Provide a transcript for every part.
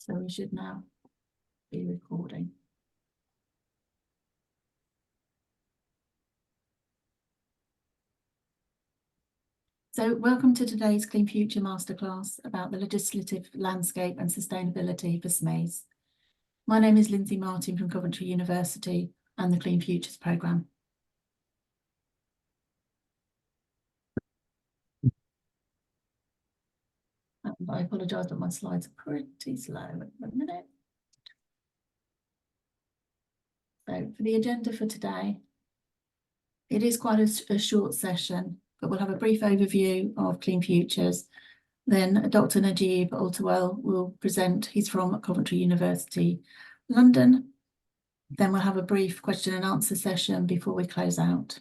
So we should now be recording. So welcome to today's Clean Future Masterclass about the legislative landscape and sustainability for SMEs. My name is Lindsay Martin from Coventry University and the Clean Futures programme. I apologise, but my slides are pretty slow at the minute. So for the agenda for today, it is quite a short session, but we'll have a brief overview of Clean Futures. Then Dr. Najib Altawel will present. He's from Coventry University, London. Then we'll have a brief question and answer session before we close out.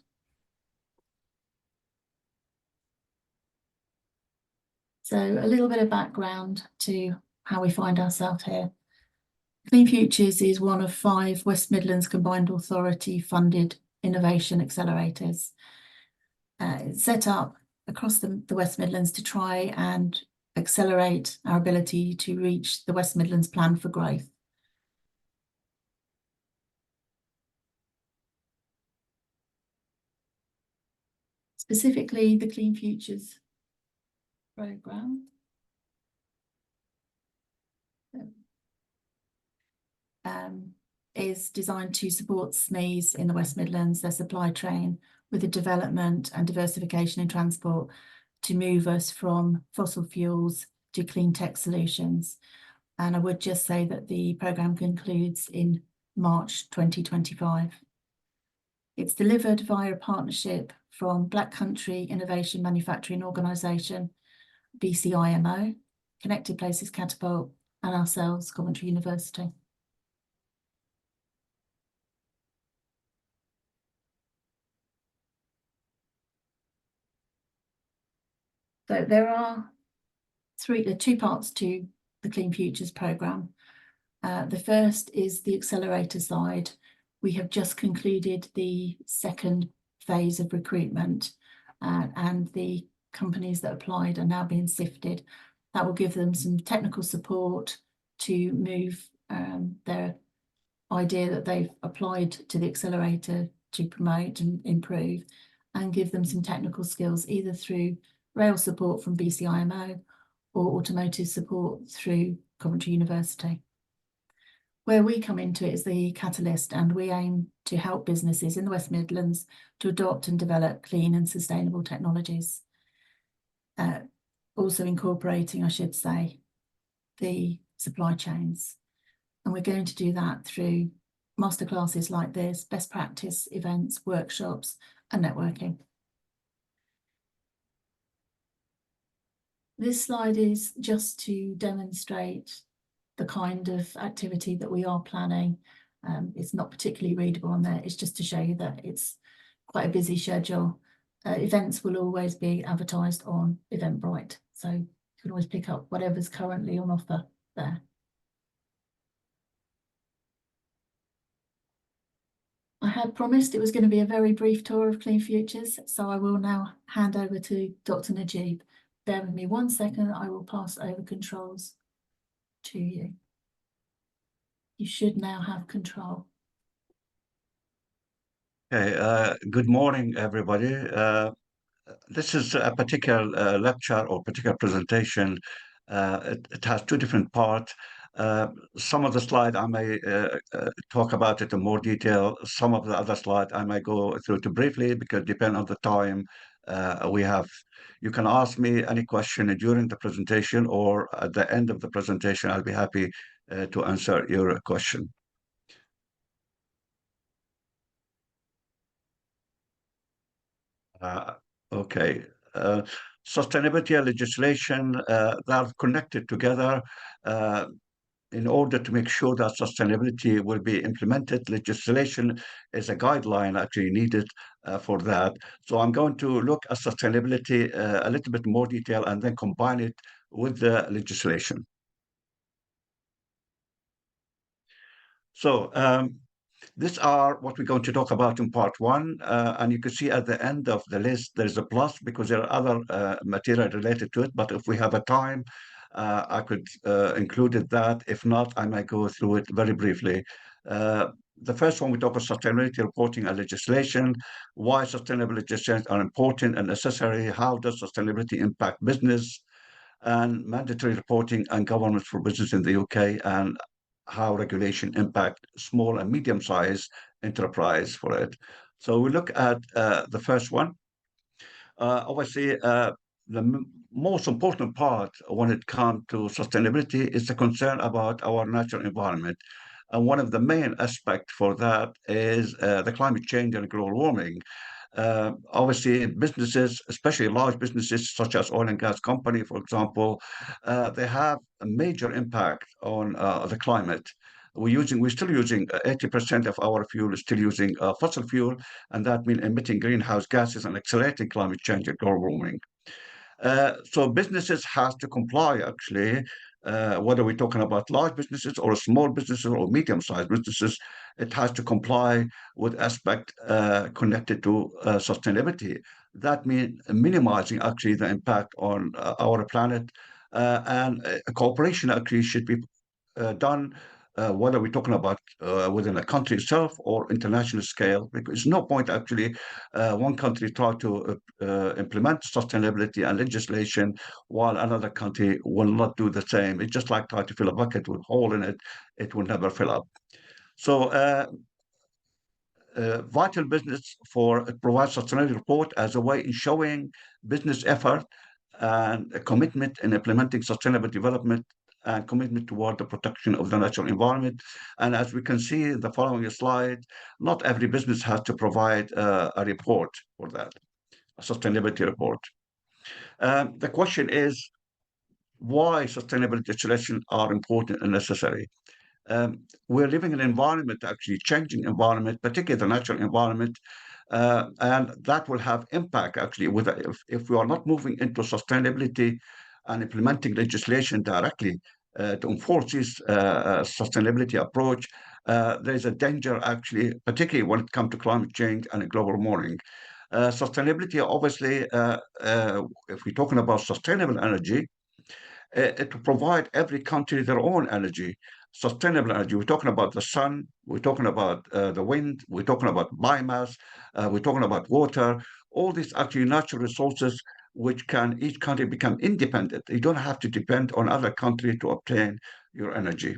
So a little bit of background to how we find ourselves here. Clean Futures is one of 5 West Midlands Combined Authority funded innovation accelerators. It's set up across the West Midlands to try and accelerate our ability to reach the West Midlands Plan for Growth. Specifically, the Clean Futures programme is designed to support SMEs in the West Midlands, their supply chain, with the development and diversification in transport to move us from fossil fuels to clean tech solutions. And I would just say that the programme concludes in March 2025. It's delivered via a partnership from Black Country Innovation Manufacturing Organisation, BCIMO, Connected Places Catapult, and ourselves, Coventry University. So there are two parts to the Clean Futures programme. The first is the accelerator side. We have just concluded the second phase of recruitment, and the companies that applied are now being sifted. That will give them some technical support to move their idea that they've applied to the accelerator to promote and improve, and give them some technical skills either through rail support from BCIMO or automotive support through Coventry University. Where we come into it is the catalyst, and we aim to help businesses in the West Midlands to adopt and develop clean and sustainable technologies. Also incorporating, I should say, the supply chains. And we're going to do that through masterclasses like this, best practice events, workshops, and networking. This slide is just to demonstrate the kind of activity that we are planning. It's not particularly readable on there. It's just to show you that it's quite a busy schedule. Events will always be advertised on Eventbrite, so you can always pick up whatever's currently on offer there. I had promised it was going to be a very brief tour of Clean Futures, so I will now hand over to Dr. Najib. Bear with me 1 second, I will pass over controls to you. You should now have control. Okay, good morning, everybody. This is a particular lecture or particular presentation. It has 2 different parts. Some of the slide I may talk about it in more detail. Some of the other slide I may go through it briefly, because depending on the time we have. You can ask me any question during the presentation, or at the end of the presentation, I'll be happy to answer your question. Okay. Sustainability legislation, they are connected together in order to make sure that sustainability will be implemented. Legislation is a guideline actually needed for that. So I'm going to look at sustainability a little bit more detail and then combine it with the legislation. So these are what we're going to talk about in part 1, and you can see at the end of the list there's a plus because there are other material related to it, but if we have a time, I could include that. If not, I might go through it very briefly. The first one, we talk about sustainability reporting and legislation, why sustainable legislation are important and necessary, how does sustainability impact business, and mandatory reporting and governance for business in the UK, and how regulation impact small and medium-sized enterprise for it. So we look at the first one. Obviously, the most important part when it comes to sustainability is the concern about our natural environment. And one of the main aspects for that is the climate change and global warming. Obviously, businesses, especially large businesses such as oil and gas company, for example, they have a major impact on the climate. We're still using 80% of our fuel is still using fossil fuel, and that means emitting greenhouse gases and accelerating climate change and global warming. So businesses have to comply, actually, whether we're talking about large businesses or small businesses or medium-sized businesses, it has to comply with aspect connected to sustainability. That means minimizing actually the impact on our planet, and cooperation actually should be done, whether we're talking about within a country itself or international scale, because there's no point actually one country try to implement sustainability and legislation while another country will not do the same. It's just like trying to fill a bucket with a hole in it, it will never fill up. So vital business for provide sustainability report as a way in showing business effort and a commitment in implementing sustainable development and commitment toward the protection of the natural environment. And as we can see in the following slide, not every business has to provide a report for that, a sustainability report. The question is why sustainability legislation are important and necessary. We're living in an environment, actually changing environment, particularly the natural environment, and that will have impact actually with if we are not moving into sustainability and implementing legislation directly to enforce this sustainability approach. There's a danger actually, particularly when it comes to climate change and global warming. Sustainability, obviously, if we're talking about sustainable energy, to provide every country their own energy, sustainable energy. We're talking about the sun, we're talking about the wind, we're talking about biomass, we're talking about water, all these actually natural resources which can each country become independent. You don't have to depend on other country to obtain your energy.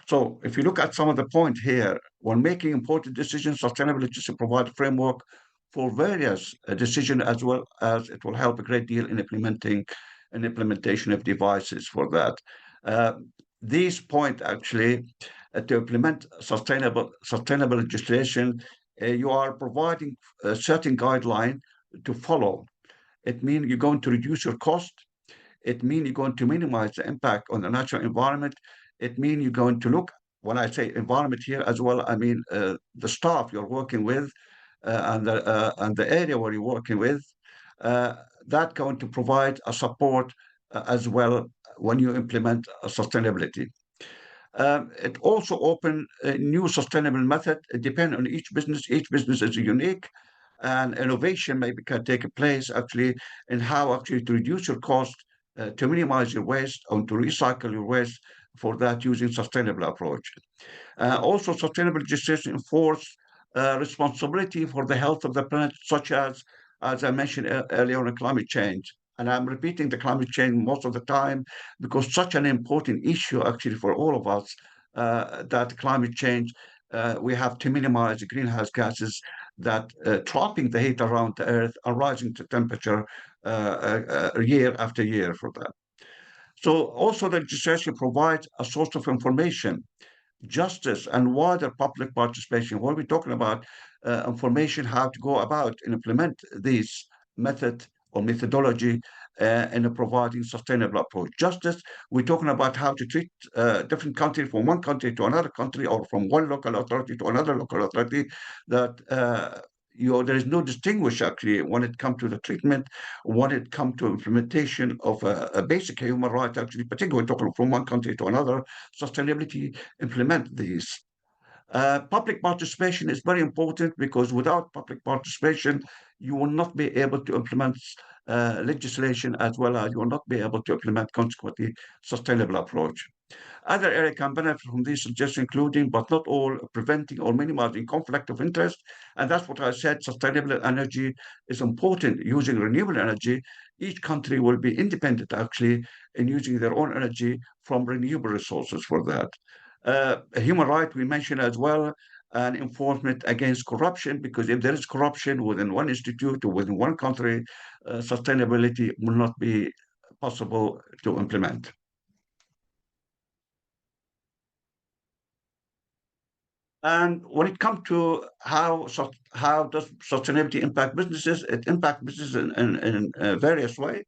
So if you look at some of the points here, when making important decisions, sustainability should provide a framework for various decisions, as well as it will help a great deal in implementation of devices for that. These point actually to implement sustainable legislation, you are providing a certain guideline to follow. It means you're going to reduce your cost. It means you're going to minimize the impact on the natural environment. It means you're going to look, when I say environment here as well, I mean the staff you're working with and the area where you're working with. That going to provide a support as well when you implement sustainability. It also open a new sustainable method. It depends on each business. Each business is unique, and innovation maybe can take place actually in how actually to reduce your cost, to minimize your waste, and to recycle your waste for that using sustainable approach. Also, sustainable legislation enforce responsibility for the health of the planet, such as I mentioned earlier on, climate change. And I'm repeating the climate change most of the time because such an important issue actually for all of us, that climate change, we have to minimize the greenhouse gases that trapping the heat around the earth are rising to temperature year after year for that. So also the legislation provides a source of information, justice, and wider public participation. What we're talking about information, how to go about and implement these method or methodology in providing sustainable approach. Justice, we're talking about how to treat different countries, from one country to another country, or from one local authority to another local authority, that there is no distinguish actually when it comes to the treatment, when it comes to implementation of a basic human right, actually, particularly talking from one country to another, sustainability implement these. Public participation is very important because without public participation, you will not be able to implement legislation, as well as you will not be able to implement consequently sustainable approach. Other areas can benefit from these suggestions, including, but not all, preventing or minimizing conflict of interest. And that's what I said, sustainable energy is important. Using renewable energy, each country will be independent, actually, in using their own energy from renewable resources for that. Human rights, we mentioned as well, and enforcement against corruption, because if there is corruption within one institute or within one country, sustainability will not be possible to implement. And when it comes to how does sustainability impact businesses, it impacts businesses in various ways.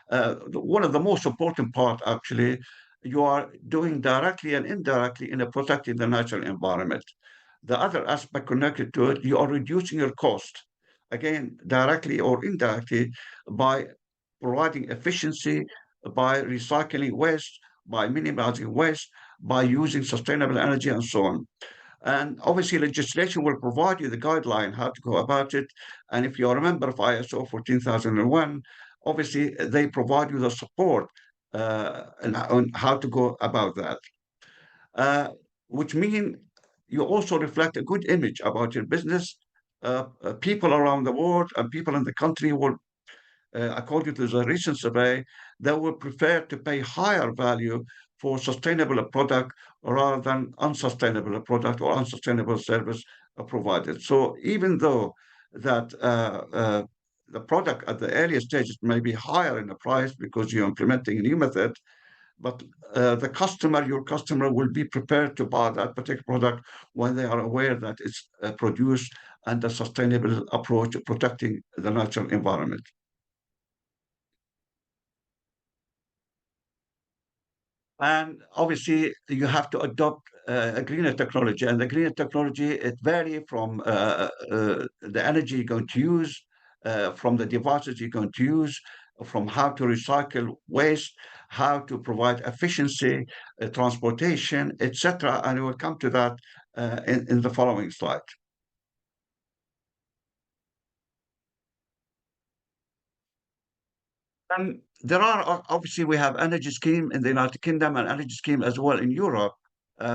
One of the most important part, actually, you are doing directly and indirectly in protecting the natural environment. The other aspect connected to it, you are reducing your cost, again, directly or indirectly, by providing efficiency, by recycling waste, by minimizing waste, by using sustainable energy, and so on. And obviously, legislation will provide you the guideline how to go about it. And if you are a member of ISO 14001, obviously they provide you the support on how to go about that, which means you also reflect a good image about your business. People around the world and people in the country will, according to the recent survey, they will prefer to pay higher value for sustainable product rather than unsustainable product or unsustainable service provided. So even though that the product at the earlier stages may be higher in the price because you're implementing a new method, but your customer will be prepared to buy that particular product when they are aware that it's produced under a sustainable approach of protecting the natural environment. And obviously, you have to adopt a greener technology. And the greener technology, it varies from the energy you're going to use, from the devices you're going to use, from how to recycle waste, how to provide efficiency, transportation, etc. And we'll come to that in the following slide. And there are obviously we have energy scheme in the United Kingdom and energy scheme as well in Europe.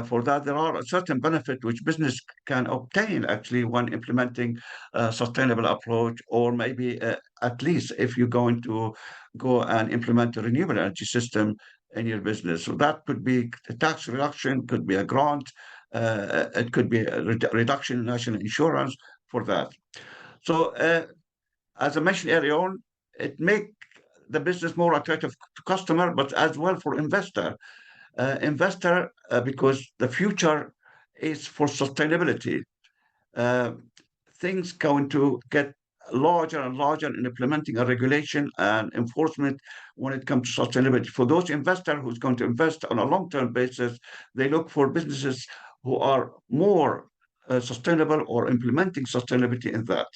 For that, there are a certain benefit which business can obtain actually when implementing a sustainable approach, or maybe at least if you're going to go and implement a renewable energy system in your business. So that could be a tax reduction, could be a grant, it could be a reduction in national insurance for that. So as I mentioned earlier on, it make the business more attractive to customer, but as well for investor. Because the future is for sustainability. Uh, Things going to get larger and larger in implementing a regulation and enforcement when it comes to sustainability. For those investors who's going to invest on a long-term basis, they look for businesses who are more sustainable or implementing sustainability in that.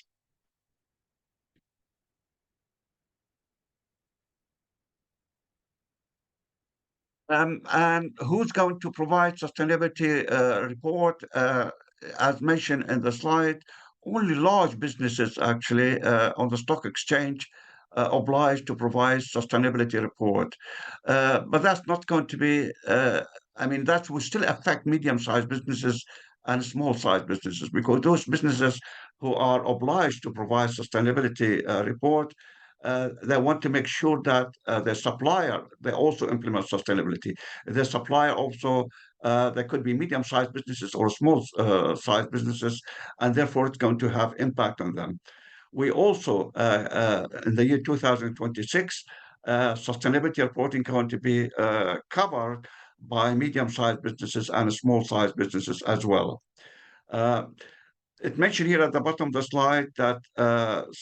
And who's going to provide sustainability report? As mentioned in the slide, only large businesses actually on the stock exchange obliged to provide sustainability report. But that's not going to be, I mean, that will still affect medium-sized businesses and small-sized businesses, because those businesses who are obliged to provide sustainability report, they want to make sure that their supplier, they also implement sustainability. Their supplier also, there could be medium-sized businesses or small-sized businesses, and therefore it's going to have impact on them. We also, in the year 2026, sustainability reporting going to be covered by medium-sized businesses and small-sized businesses as well. It mentioned here at the bottom of the slide that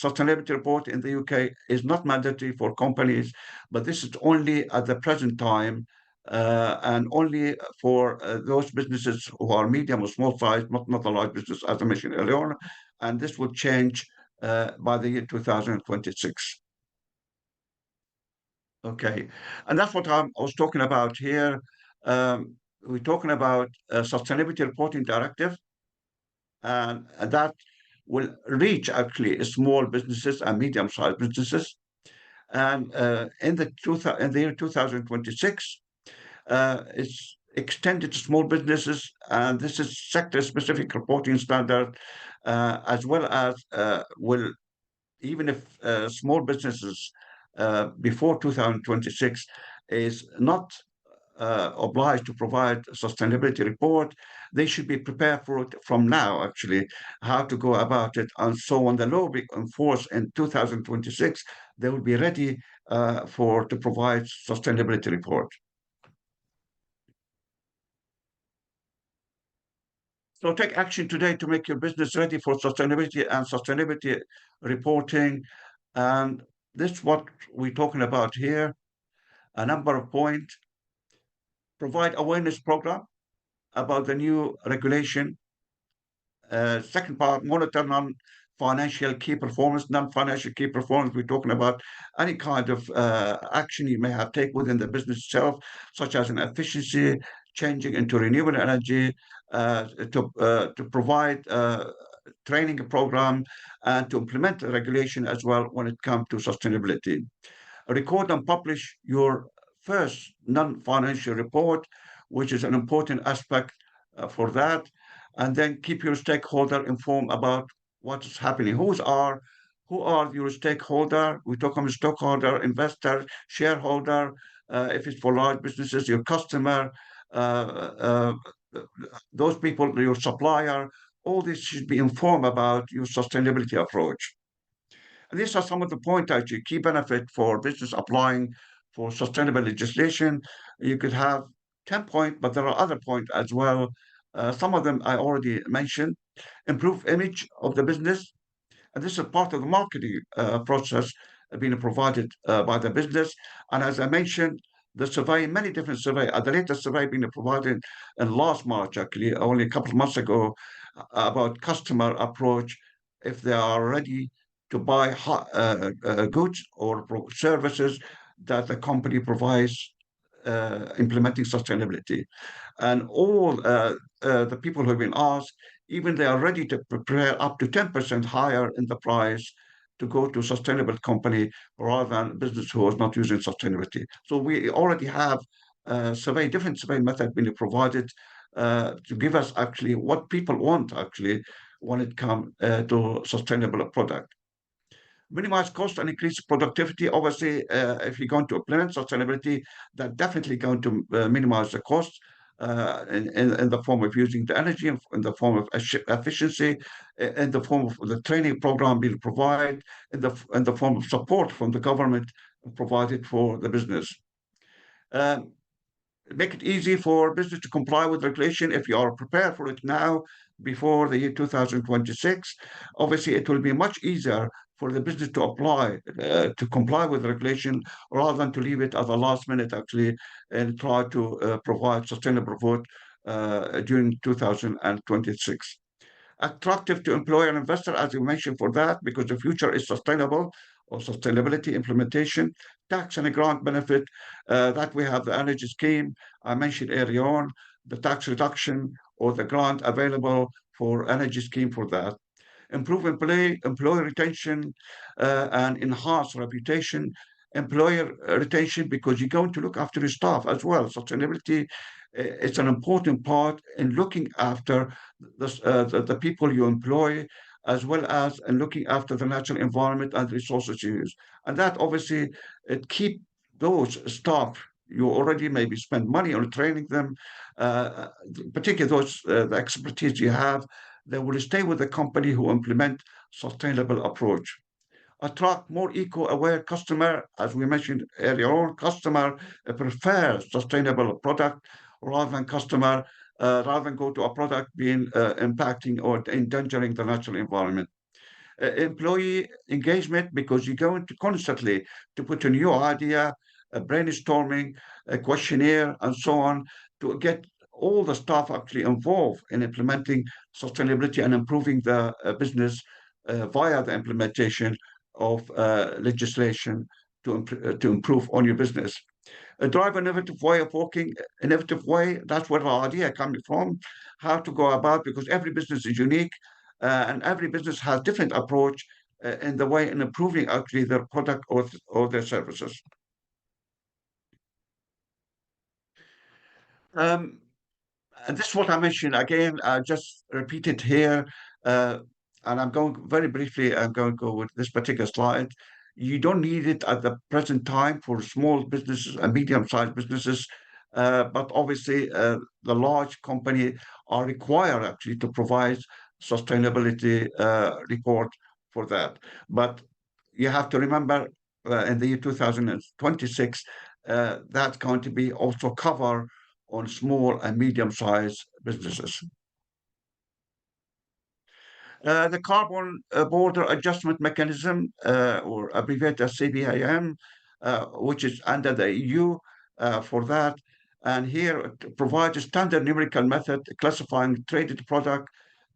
sustainability report in the UK is not mandatory for companies, but this is only at the present time and only for those businesses who are medium or small size, not a large business, as I mentioned earlier on. And this will change by the year 2026. Okay, and that's what I was talking about here. We're talking about Sustainability Reporting Directive, and that will reach actually small businesses and medium-sized businesses. And in the year 2026, it's extended to small businesses, and this is sector-specific reporting standard, as well as will even if small businesses before 2026 is not obliged to provide a sustainability report, they should be prepared for it from now, actually, how to go about it. And so when the law be enforced in 2026, they will be ready to provide sustainability report. So take action today to make your business ready for sustainability and sustainability reporting. And this is what we're talking about here. A number of points. Provide awareness program about the new regulation. Second part, monitor non-financial key performance. Non-financial key performance, we're talking about any kind of action you may have taken within the business itself, such as an efficiency, changing into renewable energy, to provide training program, and to implement the regulation as well when it comes to sustainability. Record and publish your first non-financial report, which is an important aspect for that. And then keep your stakeholder informed about what's happening. Who are your stakeholder? We talk about stakeholder, investor, shareholder. If it's for large businesses, your customer, uh, those people, your supplier. All this should be informed about your sustainability approach. And these are some of the points, actually, key benefit for business applying for sustainable legislation. You could have 10 points, but there are other points as well. Some of them I already mentioned. Improve image of the business. And this is part of the marketing process being provided by the business. And as I mentioned, the survey, many different survey, the latest survey being provided in last March, actually, only a couple of months ago, about customer approach, if they are ready to buy goods or services that the company provides implementing sustainability. And all the people who have been asked, even they are ready to prepare up to 10% higher in the price to go to a sustainable company rather than a business who is not using sustainability. So we already have different survey method being provided to give us actually what people want actually when it comes to sustainable product. Minimize cost and increase productivity. Obviously, if you're going to implement sustainability, that's definitely going to minimize the cost in the form of using the energy, in the form of efficiency, in the form of the training program being provided, in the form of support from the government provided for the business. Make it easy for business to comply with regulation if you are prepared for it now before the year 2026. Obviously, it will be much easier for the business to apply to comply with regulation rather than to leave it at the last minute actually and try to provide sustainable vote during 2026. Attractive to employer and investor, as you mentioned, for that, because the future is sustainable or sustainability implementation. Tax and grant benefit, that we have the energy scheme I mentioned earlier on, the tax reduction or the grant available for energy scheme for that. Improve employee retention and enhance reputation. Employer retention, because you're going to look after your staff as well. Sustainability is an important part in looking after the people you employ, as well as in looking after the natural environment and resources you use. And that obviously it keep those staff you already maybe spend money on training them, particularly those the expertise you have, they will stay with the company who implement sustainable approach. Attract more eco-aware customer, as we mentioned earlier on. Customer prefer sustainable product rather than go to a product being impacting or endangering the natural environment. Employee engagement, because you're going to constantly to put a new idea, a brainstorming, a questionnaire, and so on, to get all the staff actually involved in implementing sustainability and improving the business via the implementation of legislation to improve on your business. Drive an innovative way of working, innovative way, that's where the idea coming from, how to go about, because every business is unique. and every business has different approach in the way in improving actually their product or their services. Um, And this is what I mentioned again. I just repeat it here, uh, and I'm going very briefly. I'm going to go with this particular slide. You don't need it at the present time for small businesses and medium-sized businesses, but obviously the large company are required actually to provide sustainability report for that. But you have to remember in the year 2026, that's going to be also covered on small and medium-sized businesses. The carbon border adjustment mechanism, or abbreviated as CBAM, which is under the EU for that. And here it provides a standard numerical method classifying traded product,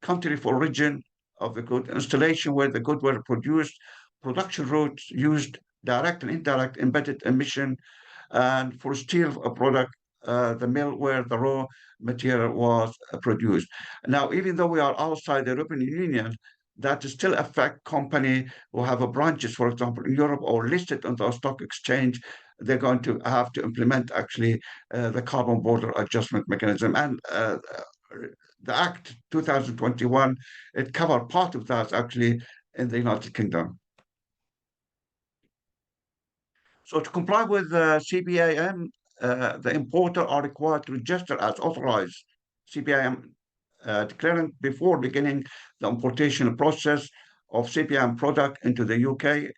country of origin of the good, installation where the good were produced, production routes used, direct and indirect embedded emission, and for steel product, the mill where the raw material was produced. Now, even though we are outside the European Union, that still affect company who have a branches, for example, in Europe or listed on the stock exchange. They're going to have to implement actually the carbon border adjustment mechanism. And the Act 2021, it covered part of that actually in the United Kingdom. So to comply with the CBAM, the importer are required to register as authorized CBAM declarant before beginning the importation process of CBAM product into the UK,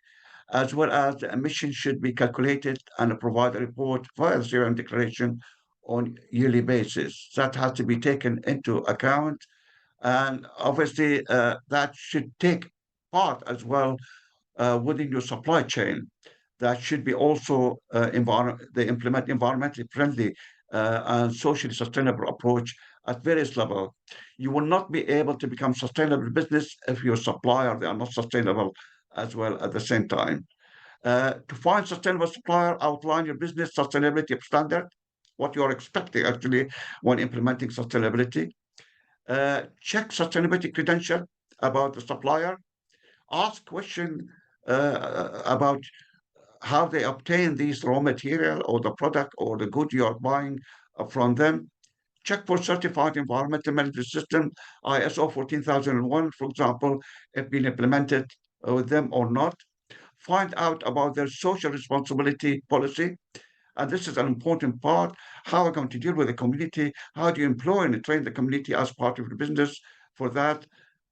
as well as the emissions should be calculated and provide a report via the CBAM declaration on yearly basis. That has to be taken into account, and obviously that should take part as well within your supply chain. That should be also they implement environmentally friendly and socially sustainable approach at various levels. You will not be able to become sustainable business if your supplier they are not sustainable as well at the same time. To find sustainable supplier, outline your business sustainability standard, what you are expecting actually when implementing sustainability. Check sustainability credential about the supplier. Ask question about how they obtain these raw material or the product or the good you are buying from them. Check for certified environmental management system, ISO 14001, for example, have been implemented with them or not. Find out about their social responsibility policy. And this is an important part. How are you going to deal with the community? How do you employ and train the community as part of the business for that?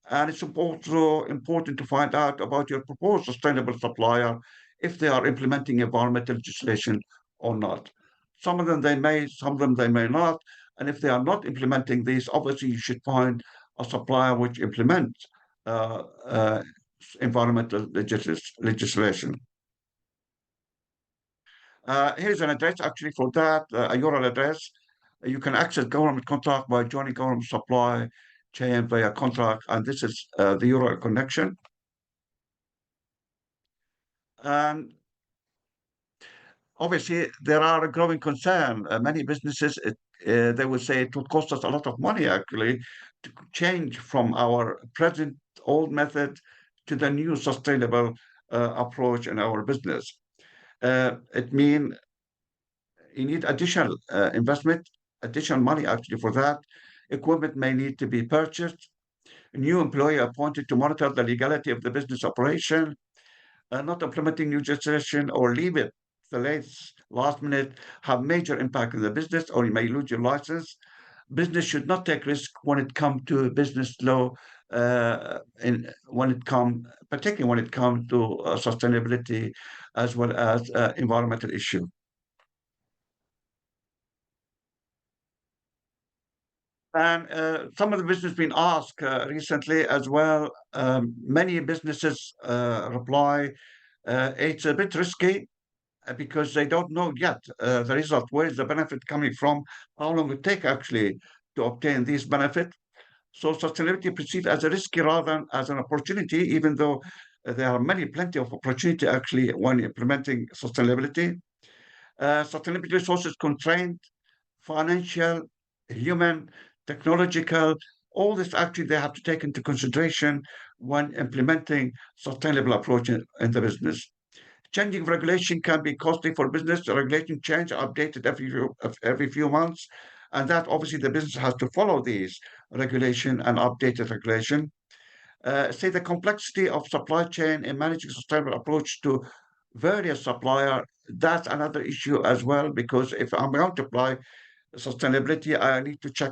And it's also important to find out about your proposed sustainable supplier if they are implementing environmental legislation or not. Some of them they may, some of them they may not. And if they are not implementing these, obviously you should find a supplier which implements uh, uh, environmental legislation. Here's an address actually for that, a URL address. You can access government contract by joining government supply chain via contract, and this is the URL connection. And obviously, there are a growing concern. Many businesses, they will say it would cost us a lot of money actually to change from our present old method to the new sustainable approach in our business. It means you need additional investment, additional money actually for that. Equipment may need to be purchased. A new employee appointed to monitor the legality of the business operation. Not implementing new legislation or leave it the last minute have major impact on the business, or you may lose your license. Business should not take risk when it comes to business law, particularly when it comes to sustainability as well as environmental issue. And some of the business been asked recently as well. Many businesses reply, it's a bit risky because they don't know yet the result, where is the benefit coming from, how long it take actually to obtain these benefits. So sustainability perceived as a risky rather than as an opportunity, even though there are plenty of opportunity actually when implementing sustainability. Sustainability resources constrained, financial, human, technological, All this actually they have to take into consideration when implementing sustainable approach in the business. Changing regulation can be costly for business. The regulation change updated every few months, and that obviously the business has to follow these regulation and updated regulation. Say the complexity of supply chain in managing sustainable approach to various supplier. That's another issue as well, because if I'm going to apply sustainability, I need to check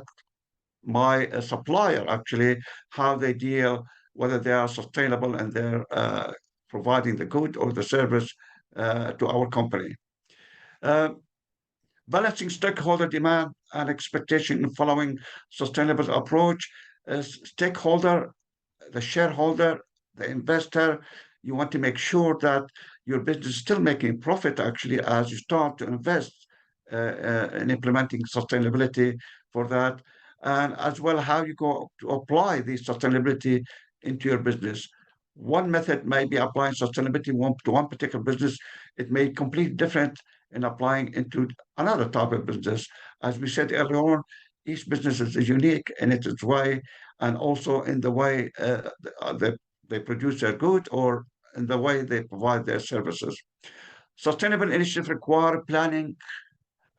my supplier actually how they deal, whether they are sustainable and they're providing the good or the service to our company. Uh, Balancing stakeholder demand and expectation in following sustainable approach. Stakeholder, the shareholder, the investor, you want to make sure that your business is still making profit actually as you start to invest in implementing sustainability for that, and as well how you go to apply the sustainability into your business. One method may be applying sustainability to one particular business. It may be completely different in applying into another type of business. As we said earlier on, each business is unique in its way, and also in the way they produce their good or in the way they provide their services. Sustainable initiatives require planning,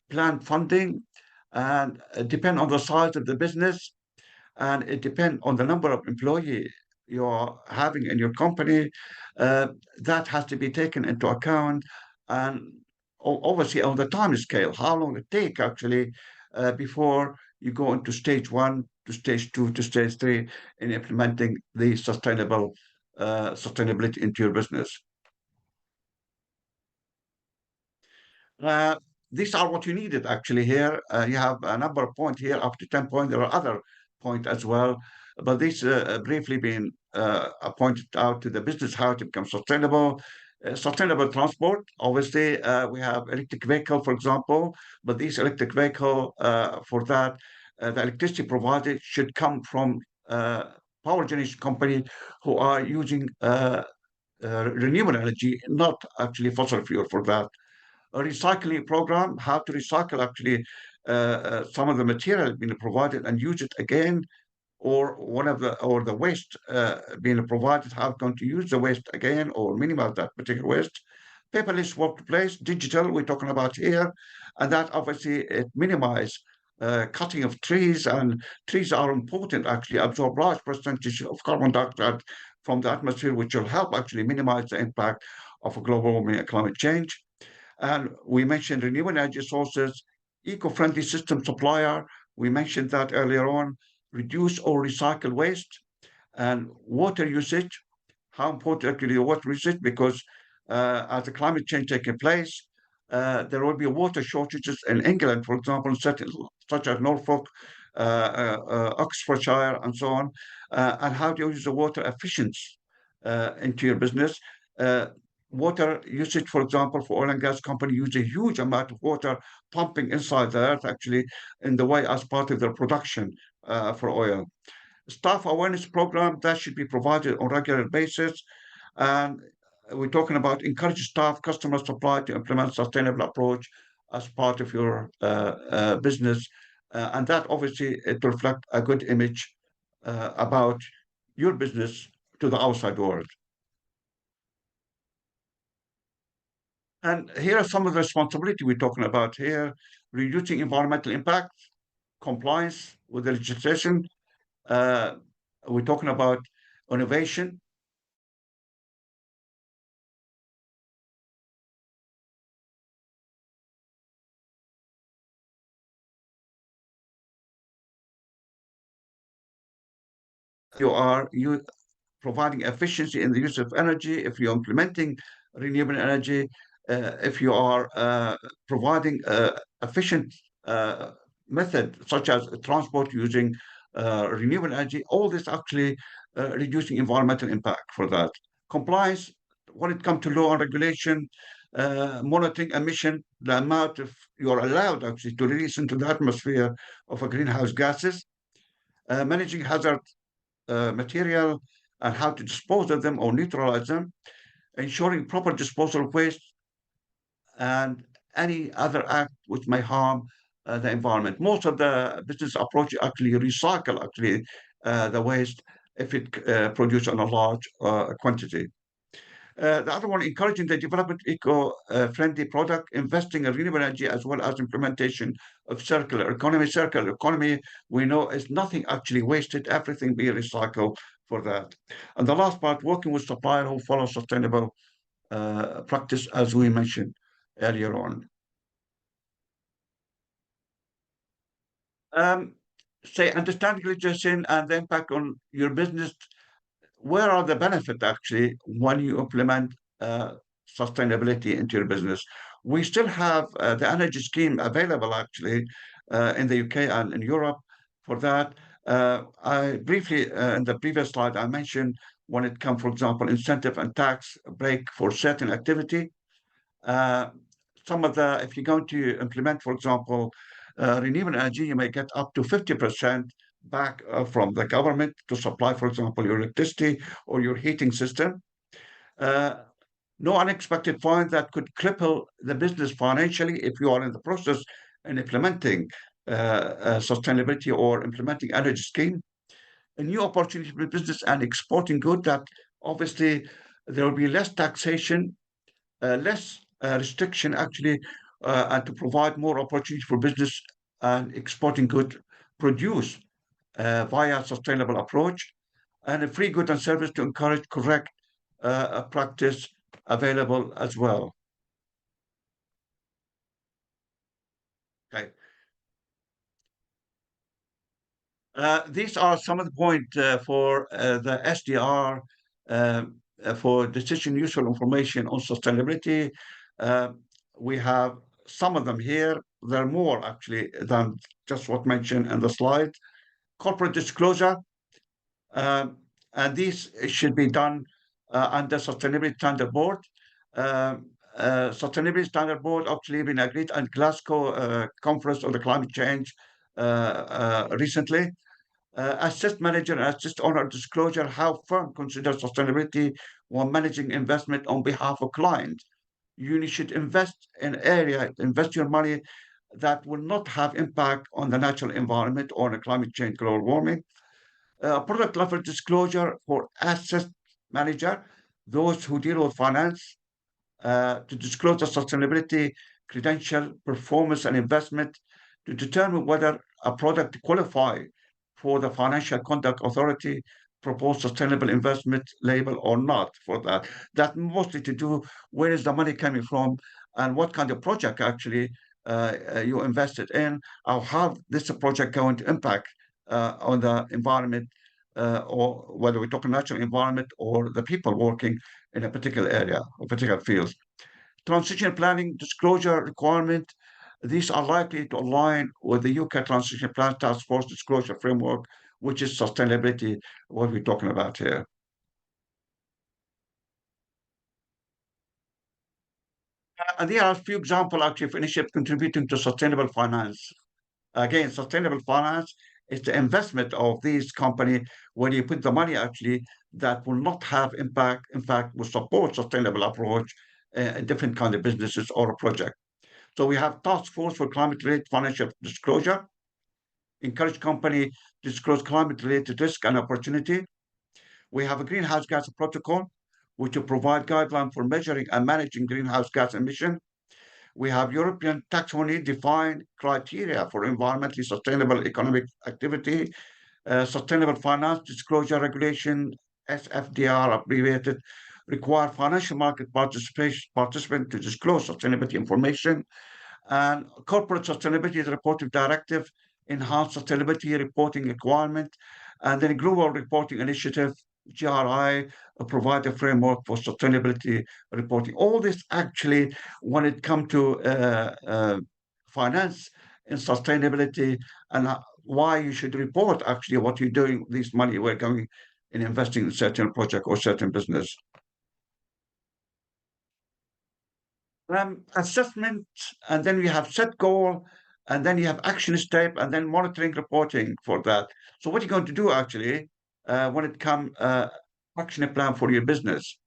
planned funding, and depend on the size of the business, and it depends on the number of employees you are having in your company. Uh, that has to be taken into account, and obviously on the time scale, how long it take actually before you go into stage one to stage two to stage three in implementing the sustainability into your business. Uh, these are what you needed actually here. You have a number of points here, up to 10 points. There are other points as well, but these briefly been pointed out to the business, how to become sustainable. Sustainable transport, obviously, we have electric vehicle, for example, but these electric vehicle, for that, the electricity provided should come from power generation company who are using renewable energy, not actually fossil fuel for that. A recycling program, how to recycle actually some of the material being provided and use it again, or the waste being provided, how going to use the waste again or minimize that particular waste. Paperless workplace, digital, we're talking about here, and that obviously it minimize cutting of trees, and trees are important actually, absorb large percentage of carbon dioxide from the atmosphere, which will help actually minimize the impact of global warming and climate change. And we mentioned renewable energy sources, eco-friendly system supplier. We mentioned that earlier on, reduce or recycle waste, and water usage. How important actually water usage, because as the climate change taking place, there will be water shortages in England, for example, such as Norfolk, Oxfordshire, and so on. And how do you use the water efficient into your business? Uh, Water usage, for example, for oil and gas company use a huge amount of water pumping inside the earth, actually, in the way as part of their production for oil. Staff awareness program that should be provided on regular basis, and we're talking about encourage staff, customer supply to implement sustainable approach as part of your business, and that obviously it will reflect a good image about your business to the outside world. And here are some of the responsibility we're talking about here: reducing environmental impact, compliance with the legislation. Uh, we're talking about innovation. You providing efficiency in the use of energy, if you're implementing renewable energy, if you are providing efficient method such as transport using renewable energy, all this actually reducing environmental impact for that. Compliance, when it comes to law and regulation, monitoring emission, the amount of you're allowed actually to release into the atmosphere of a greenhouse gases, managing hazard material and how to dispose of them or neutralize them, ensuring proper disposal of waste, and any other act which may harm the environment. Most of the business approach actually recycle actually the waste if it produced on a large quantity. The other one, encouraging the development of eco-friendly product, investing in renewable energy, as well as implementation of circular economy. Circular economy, we know, is nothing actually wasted, everything being recycled for that. And the last part, working with suppliers who follow sustainable practice, as we mentioned earlier on. Um, Say, understanding legislation and the impact on your business. Where are the benefits actually when you implement sustainability into your business? We still have the energy scheme available actually in the UK and in Europe for that. I briefly, in the previous slide, I mentioned when it comes, for example, incentive and tax break for certain activity. Uh, some of the, if you're going to implement, for example, renewable energy, you may get up to 50% back from the government to supply, for example, your electricity or your heating system. Uh, no unexpected fine that could cripple the business financially if you are in the process in implementing sustainability or implementing energy scheme. A new opportunity for business and exporting good that obviously there will be less taxation, less restriction actually, and to provide more opportunity for business and exporting good produce via sustainable approach, and a free good and service to encourage correct practice available as well. Okay. These are some of the points for the SDR for decision useful information on sustainability. Uh, we have some of them here. There are more actually than just what mentioned in the slide. Corporate disclosure, and these should be done under Sustainability Standard Board. Sustainability Standard Board actually been agreed at Glasgow Conference on the Climate Change recently. Assist manager and assist owner disclosure how firm considers sustainability when managing investment on behalf of client. You should invest invest your money that will not have impact on the natural environment or the climate change, global warming. Product level disclosure for asset manager, those who deal with finance, to disclose the sustainability, credential, performance, and investment to determine whether a product qualify for the Financial Conduct Authority proposed sustainable investment label or not for that. That mostly to do where is the money coming from and what kind of project actually you invested in, or how this project going to impact on the environment, or whether we're talking natural environment or the people working in a particular area or particular fields. Transition planning disclosure requirement. These are likely to align with the UK Transition Plan Task Force disclosure framework, which is sustainability, what we're talking about here. And there are a few examples actually of initiatives contributing to sustainable finance. Again, sustainable finance is the investment of these companies where you put the money actually that will not have impact, in fact, will support sustainable approach in different kind of businesses or a project. So we have task force for climate-related financial disclosure, encourage company to disclose climate-related risk and opportunity. We have a greenhouse gas protocol, which will provide guidelines for measuring and managing greenhouse gas emission. We have European taxonomy defined criteria for environmentally sustainable economic activity, sustainable finance disclosure regulation, SFDR abbreviated, require financial market participants to disclose sustainability information, and corporate sustainability reporting directive, enhanced sustainability reporting requirement, and then global reporting initiative, GRI, provide a framework for sustainability reporting. All this actually, when it comes to finance and sustainability and why you should report actually what you're doing, this money we're going in investing in certain project or certain business. Assessment, and then we have set goal, and then you have action step, and then monitoring reporting for that. So what are you going to do actually when it comes action plan for your business?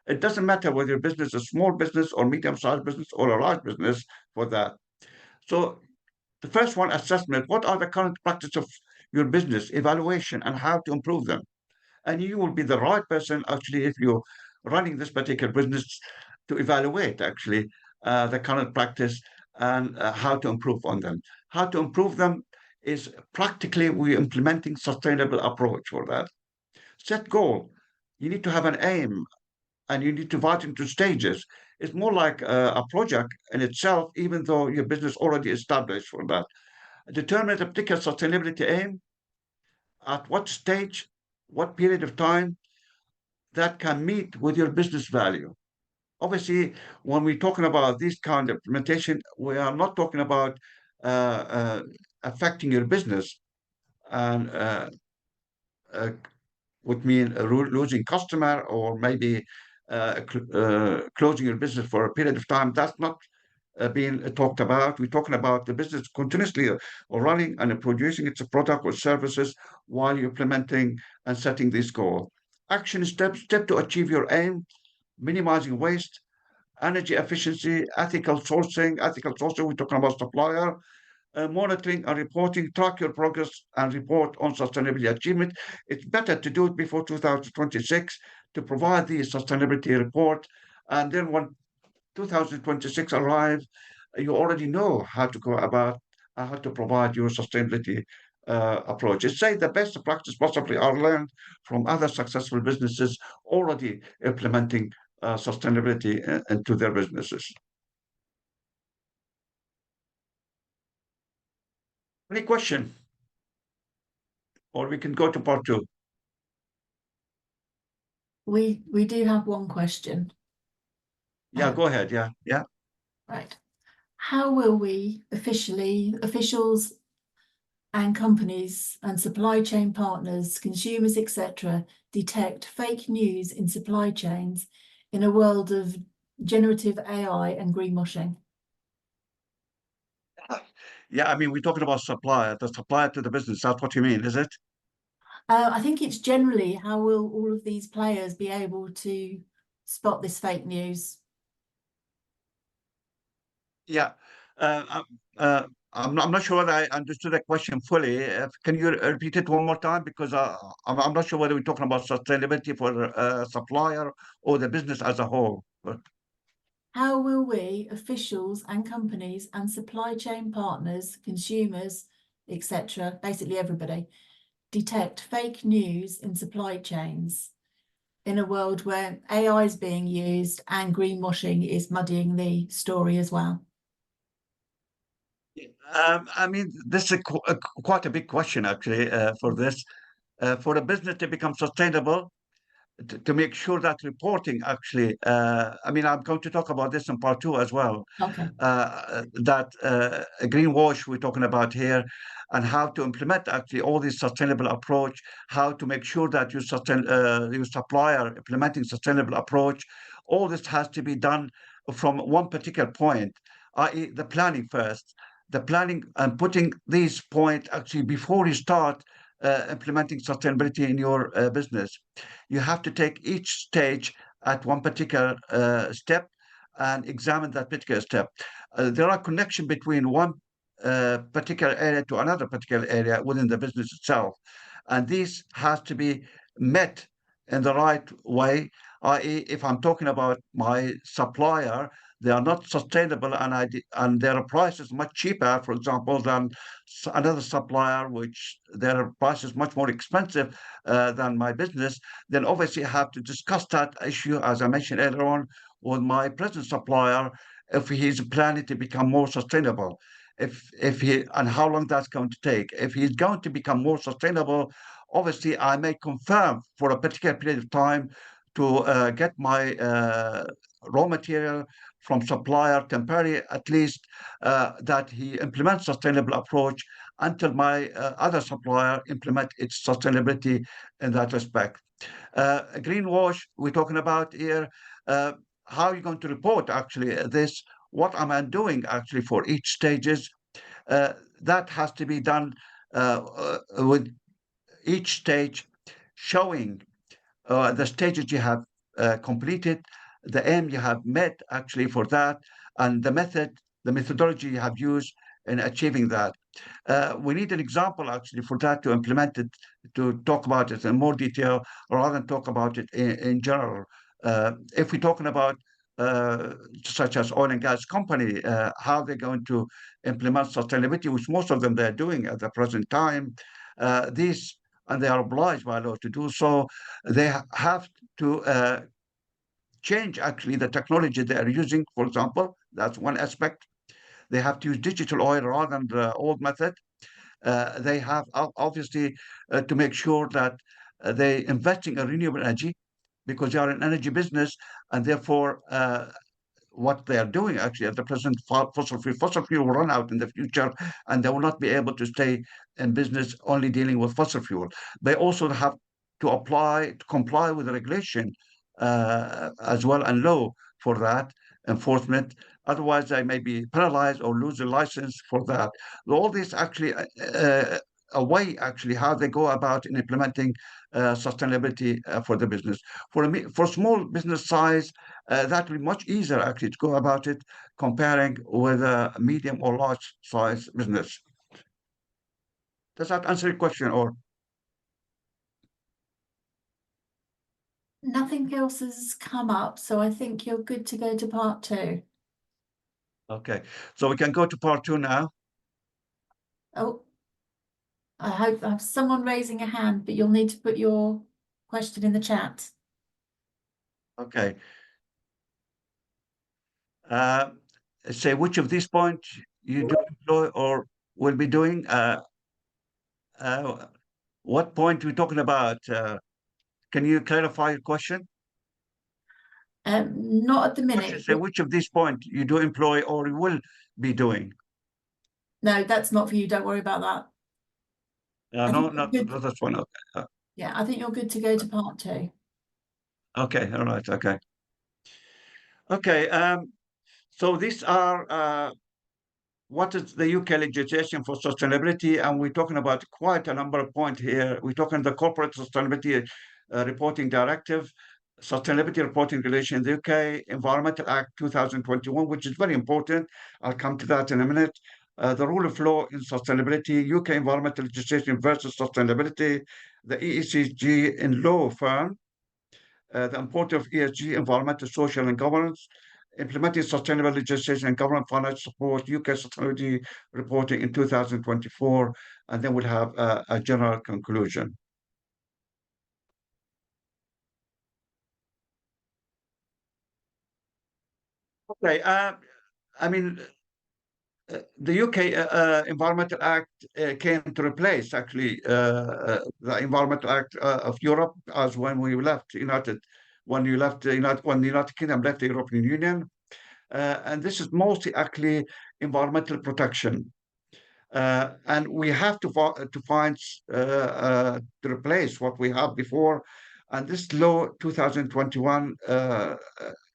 It doesn't matter whether your business is a small business or medium-sized business or a large business for that. So the first one, assessment. What are the current practice of your business, evaluation, and how to improve them. And you will be the right person, actually, if you're running this particular business, to evaluate actually the current practice and how to improve on them. How to improve them is practically we're implementing sustainable approach for that. Set goal. You need to have an aim and you need to divide into stages. It's more like a project in itself, even though your business already established for that. Determine a particular sustainability aim, at what stage, what period of time that can meet with your business value. Obviously, when we're talking about this kind of implementation, we are not talking about uh, uh, affecting your business and uh, would mean losing customer or maybe closing your business for a period of time. That's not being talked about. We're talking about the business continuously running and producing its product or services while you're implementing and setting this goal. Action steps, step to achieve your aim, minimizing waste, energy efficiency, ethical sourcing, we're talking about supplier, monitoring and reporting, track your progress and report on sustainability achievement. It's better to do it before 2026 to provide the sustainability report. And then when 2026 arrives, you already know how to go about how to provide your sustainability approach. It's say the best practice possibly are learned from other successful businesses already implementing sustainability into their businesses. Any question? Or we can go to part two. We do have one question. Yeah, go ahead. Yeah. Right. How will we officials and companies and supply chain partners, consumers, etc., detect fake news in supply chains in a world of generative AI and greenwashing? Yeah, I mean, we're talking about supplier, the supplier to the business. That's what you mean, is it? I think it's generally how will all of these players be able to spot this fake news? Yeah. Uh, I'm not sure whether I understood the question fully. Can you repeat it one more time? Because I'm not sure whether we're talking about sustainability for a supplier or the business as a whole. But How will we, officials and companies and supply chain partners, consumers, etc., basically everybody, detect fake news in supply chains in a world where AI is being used and greenwashing is muddying the story as well? I mean, this is quite a big question, actually, for this. For a business to become sustainable, to make sure that reporting actually, I mean, I'm going to talk about this in part two as well, Okay. that greenwash we're talking about here, and how to implement actually all this sustainable approach, how to make sure that your supplier implementing sustainable approach. All this has to be done from one particular point, i.e., the planning first. The planning and putting these points actually before you start implementing sustainability in your business. You have to take each stage at one particular step and examine that particular step. There are connection between one particular area to another particular area within the business itself, and this has to be met in the right way. I.e., if I'm talking about my supplier, they are not sustainable, and their price is much cheaper, for example, than another supplier, which their price is much more expensive than my business. Then obviously I have to discuss that issue, as I mentioned earlier on, with my present supplier if he's planning to become more sustainable. If he and how long that's going to take. If he's going to become more sustainable, obviously I may confirm for a particular period of time to get my raw material from supplier temporary, at least that he implements sustainable approach until my other supplier implement its sustainability in that respect. Greenwash we're talking about here. How are you going to report actually this? What am I doing actually for each stages? That has to be done with each stage showing the stages you have completed, the aim you have met actually for that, and the methodology you have used in achieving that. We need an example actually for that to implement it, to talk about it in more detail, rather than talk about it in general. If we're talking about such as oil and gas company, how they're going to implement sustainability, which most of them they're doing at the present time, these and they are obliged by law to do so. They have to change actually the technology they are using. For example, that's one aspect. They have to use digital oil rather than the old method. They have obviously to make sure that they investing in renewable energy because they are an energy business, and therefore what they are doing actually at the present, fossil fuel will run out in the future, and they will not be able to stay in business only dealing with fossil fuel. They also have to comply with the regulation as well, and law for that enforcement. Otherwise, they may be penalized or lose a license for that. All this actually a way actually how they go about in implementing sustainability for the business. For small business size, that will be much easier actually to go about it comparing with a medium or large size business. Does that answer your question? Or Nothing else has come up, so I think you're good to go to part 2. okay, so we can go to part 2 now. Oh, I hope I have someone raising a hand, but you'll need to put your question in the chat. Okay. Say which of these points you do employ or will be doing. What point we're talking about? Can you clarify your question? Not at the I should minute. say which of these points you do employ or you will be doing. No, that's not for you. Don't worry about that. I No, think you're not good. this one. Okay. Yeah, I think you're good to go to part 2. Okay, all right, okay. Okay, so these are what is the UK legislation for sustainability, and we're talking about quite a number of points here. We're talking the Corporate Sustainability Reporting Directive, Sustainability Reporting Regulation in the UK, Environmental Act 2021, which is very important. I'll come to that in a minute. The rule of law in sustainability, UK environmental legislation versus sustainability, the EECG in law firm, the importance of ESG, environmental, social, and governance, implementing sustainable legislation and government financial support, UK sustainability reporting in 2024, and then we'll have a general conclusion. Okay, I mean, the UK Environmental Act came to replace actually the Environmental Act of Europe as when we left United, when the United Kingdom left the European Union. And this is mostly actually environmental protection. And we have to find to replace what we have before. And this law 2021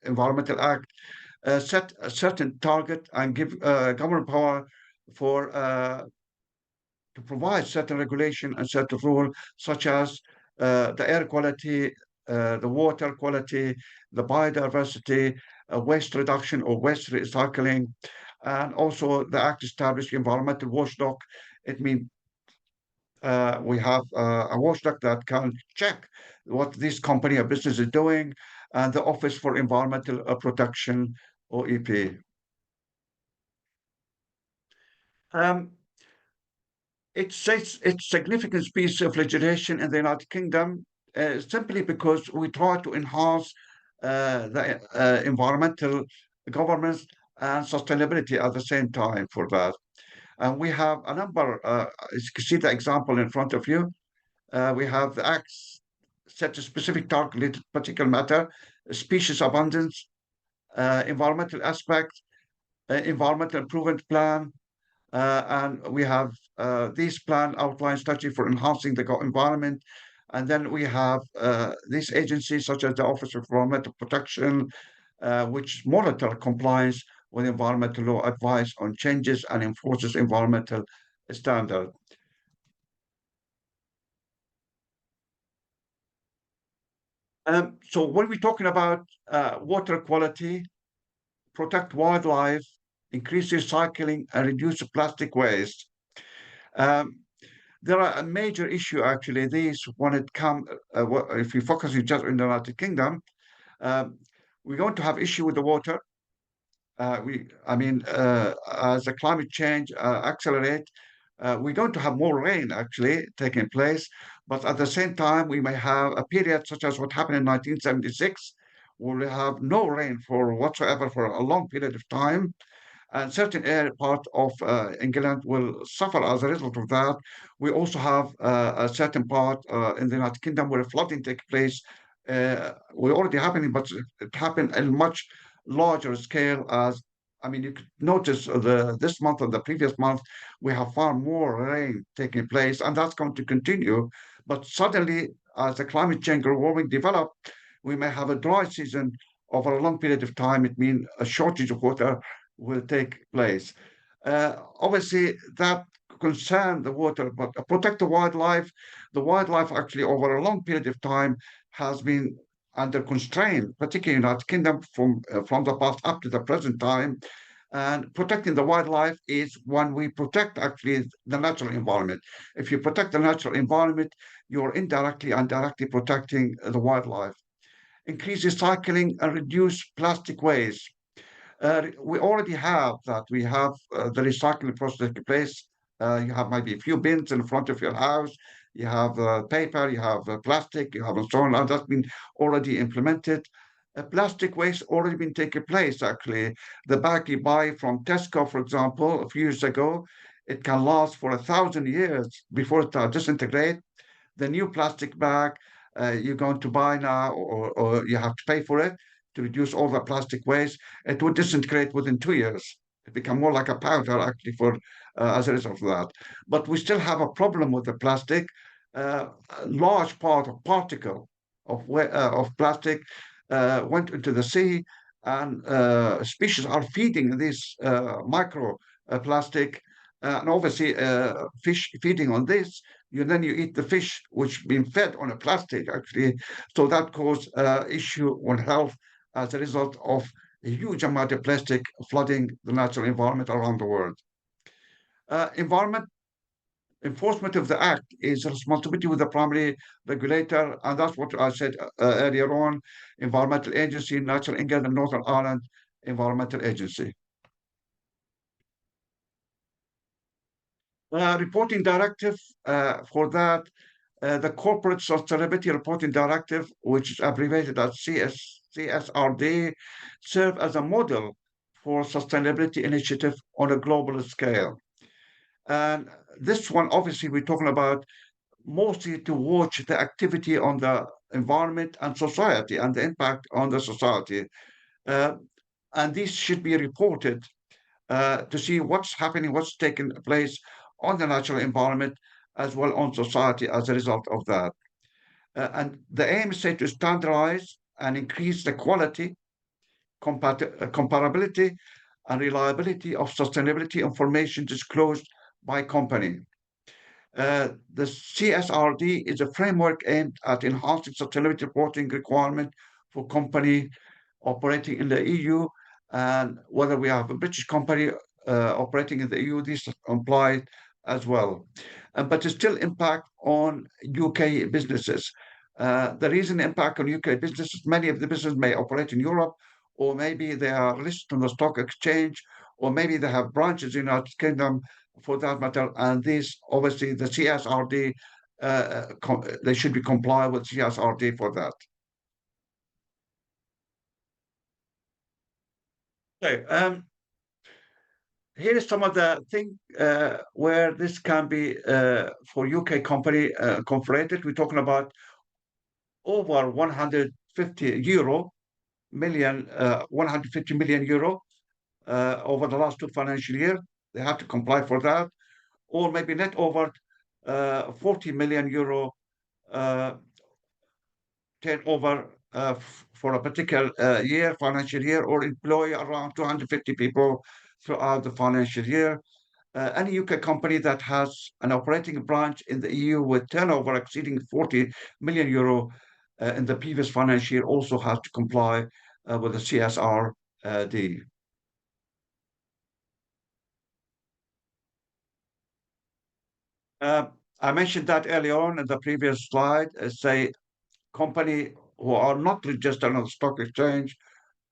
Environmental Act set a certain target and give government power for to provide certain regulation and certain rule, such as the air quality, the water quality, the biodiversity, waste reduction or waste recycling, and also the act established environmental watchdog. It means we have a watchdog that can check what this company or business is doing, and the Office for Environmental Protection, OEP. It's significant piece of legislation in the United Kingdom simply because we try to enhance the environmental governance and sustainability at the same time for that. And we have a number, as you can see the example in front of you, we have the acts set a specific target related to particular matter, species abundance, environmental aspect, environmental improvement plan, and we have this plan outlines strategy for enhancing the environment. And then we have these agencies such as the Office of Environmental Protection, which monitor compliance with environmental law, advice on changes, and enforces environmental standard. So when we're talking about water quality, protect wildlife, increase recycling, and reduce plastic waste, Um, there are a major issue actually. These when it come if you focus just in the United Kingdom, um, we're going to have issue with the water. I mean, as the climate change accelerate, we're going to have more rain actually taking place. But at the same time, we may have a period such as what happened in 1976, where we have no rain for whatsoever for a long period of time, and certain area part of England will suffer as a result of that. We also have a certain part in the United Kingdom where flooding takes place. We're already happening, but it happened in much larger scale. As I mean, you could notice this month and the previous month, we have far more rain taking place, and that's going to continue. But suddenly, as the climate change or warming develop, we may have a dry season over a long period of time. It means a shortage of water will take place. Obviously, that concern the water, but protect the wildlife. The wildlife actually over a long period of time has been under constraint, particularly in the United Kingdom from the past up to the present time. And protecting the wildlife is when we protect actually the natural environment. If you protect the natural environment, you're indirectly and directly protecting the wildlife. Increase recycling and reduce plastic waste. We already have that. We have the recycling process in place. You have maybe a few bins in front of your house. You have paper, you have plastic, you have and so on. And that's been already implemented. Plastic waste already been taking place, actually. The bag you buy from Tesco, for example, a few years ago, it can last for 1,000 years before it disintegrates. The new plastic bag you're going to buy now, or you have to pay for it to reduce all the plastic waste, it would disintegrate within 2 years. It become more like a powder actually for as a result of that. But we still have a problem with the plastic. A large part of particle of plastic went into the sea, and species are feeding this micro plastic, and obviously fish feeding on this. You eat the fish which been fed on a plastic actually, so that cause issue on health as a result of a huge amount of plastic flooding the natural environment around the world. Environment enforcement of the act is a responsibility with the primary regulator, and that's what I said earlier on. Environmental Agency, Natural England and Northern Ireland Environmental Agency. Reporting directive for that, the Corporate Sustainability Reporting Directive, which is abbreviated as CSRD, serve as a model for sustainability initiative on a global scale. And this one, obviously, we're talking about mostly to watch the activity on the environment and society and the impact on the society. Uh, and this should be reported to see what's happening, what's taking place on the natural environment as well on society as a result of that. And the aim is to standardize and increase the quality, comparability, and reliability of sustainability information disclosed by company. The CSRD is a framework aimed at enhancing sustainability reporting requirement for company operating in the EU, and whether we have a British company operating in the EU, this applies as well. But it still impact on UK businesses. The reason impact on UK businesses, many of the businesses may operate in Europe, or maybe they are listed on the stock exchange, or maybe they have branches in the United Kingdom for that matter. And this, obviously, the CSRD, they should be compliant with CSRD for that. Okay, here is some of the thing where this can be for UK company conflated. We're talking about over 150 euro million, 150 million euro over the last two financial year. They have to comply for that, or maybe net over 40 million euro turnover for a particular year, financial year, or employ around 250 people throughout the financial year. Any UK company that has an operating branch in the EU with turnover exceeding 40 million euro in the previous financial year also has to comply with the CSRD. I mentioned that earlier on in the previous slide. Say company who are not registered on the stock exchange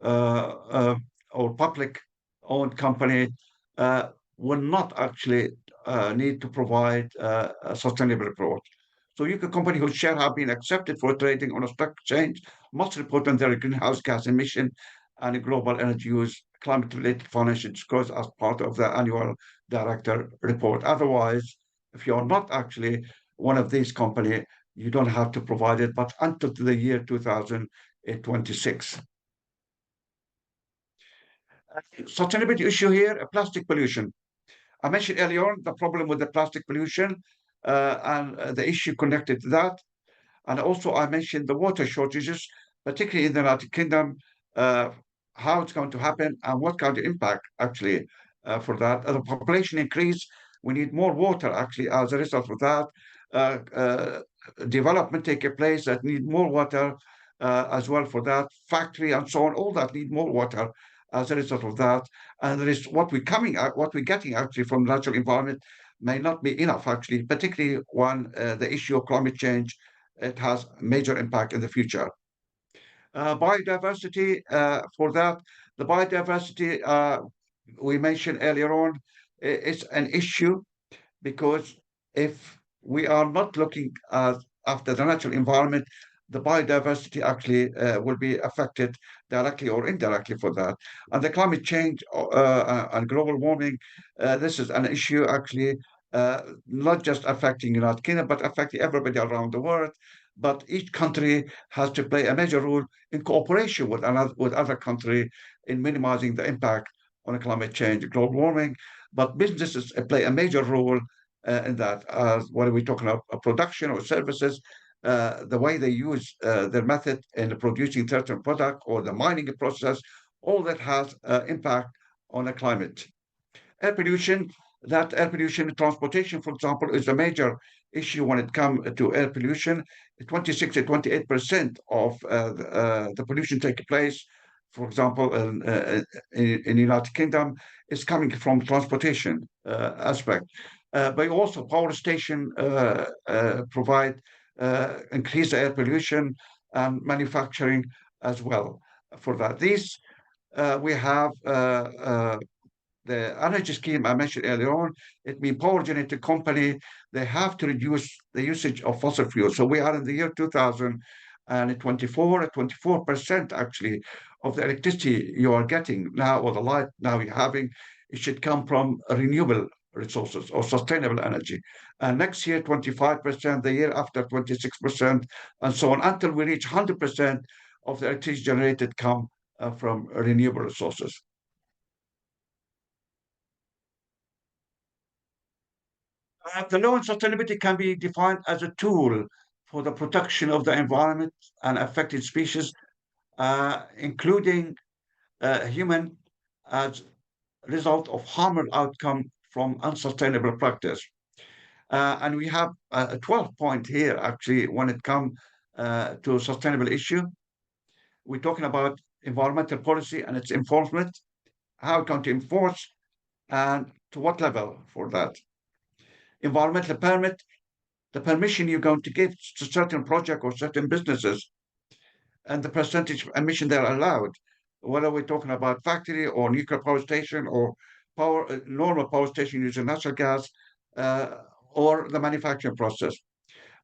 uh, uh, or public-owned company uh, will not actually need to provide a sustainable report. So you, a company whose share have been accepted for trading on a stock exchange, must report on their greenhouse gas emission and global energy use, climate-related financial disclosures as part of the annual director report. Otherwise, if you are not actually one of these companies, you don't have to provide it, but until the year 2026. Sustainability issue here, plastic pollution. I mentioned earlier on the problem with the plastic pollution and the issue connected to that. And also I mentioned the water shortages, particularly in the United Kingdom, uh, how it's going to happen and what kind of impact actually for that. The population increase, we need more water actually as a result of that. Uh, uh, Development take place that need more water as well for that. Factory and so on, all that need more water as a result of that. And there is what we're getting actually from natural environment may not be enough actually, particularly when the issue of climate change, it has major impact in the future. Biodiversity, for that, the biodiversity we mentioned earlier on, it's an issue because if we are not looking at after the natural environment, the biodiversity actually will be affected directly or indirectly for that. And the climate change and global warming, this is an issue actually not just affecting United Kingdom, but affecting everybody around the world. But each country has to play a major role in cooperation with other country in minimizing the impact on climate change, global warming. But businesses play a major role in that. What are we talking about? Production or services, the way they use their method in producing certain product or the mining process, all that has impact on the climate. Air pollution, that air pollution transportation, for example, is a major issue when it comes to air pollution. 26 to 28% of the pollution taking place, for example, in the United Kingdom, is coming from transportation aspect. But also power station provide increase air pollution and manufacturing as well for that. These we have the energy scheme I mentioned earlier on. It means power generating company, they have to reduce the usage of fossil fuels. So we are in the year 2024, 24% actually of the electricity you are getting now, or the light now you're having, it should come from renewable resources or sustainable energy. And next year, 25%, the year after, 26%, and so on, until we reach 100% of the electricity generated come from renewable resources. The law on sustainability can be defined as a tool for the protection of the environment and affected species, including human, as a result of harmful outcome from unsustainable practice. And we have a 12 point here, actually, when it comes to sustainable issue. We're talking about environmental policy and its enforcement, how it can to enforce, and to what level for that. Environmental permit, the permission you're going to give to certain project or certain businesses, and the percentage of emission they're allowed, whether we're talking about factory or nuclear power station or power normal power station using natural gas, uh, or the manufacturing process.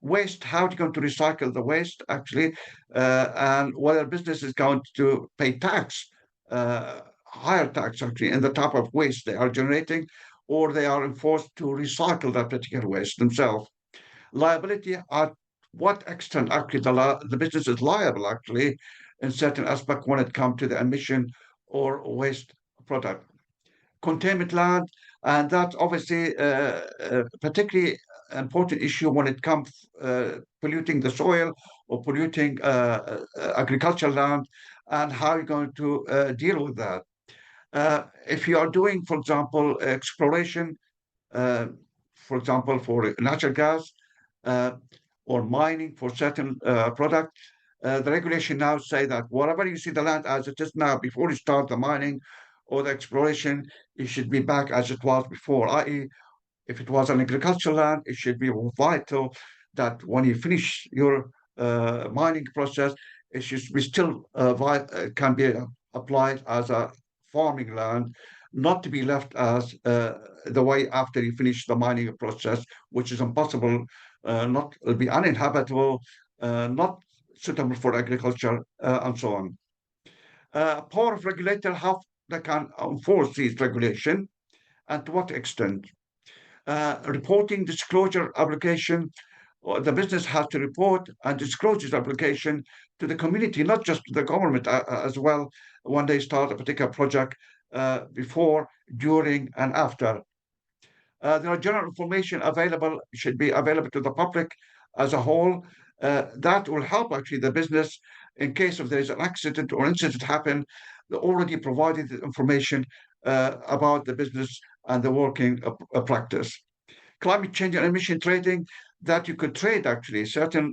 Waste, how are you going to recycle the waste actually, and whether business is going to pay tax, higher tax actually, in the type of waste they are generating, or they are enforced to recycle that particular waste themselves. Liability, at what extent actually the business is liable actually in certain aspect when it comes to the emission or waste product. Containment land, and that's obviously particularly important issue when it comes polluting the soil or polluting agricultural land, and how you're going to deal with that. If you are doing, for example, exploration, uh, for example, for natural gas uh, or mining for certain product, the regulation now say that whatever you see the land as it is now, before you start the mining or the exploration, it should be back as it was before, i.e., If it was an agricultural land, it should be vital that when you finish your mining process, it should be still can be applied as a farming land, not to be left as the way after you finish the mining process, which is impossible, not will be uninhabitable, not suitable for agriculture, and so on. Power of regulator, how they can enforce these regulation and to what extent. Reporting disclosure application, the business has to report and disclose its application to the community, not just to the government as well, when they start a particular project, before, during, and after. There are general information available, should be available to the public as a whole. That will help actually the business in case if there is an accident or incident happen, they already provided the information about the business and the working practice. Climate change and emission trading, that you could trade actually certain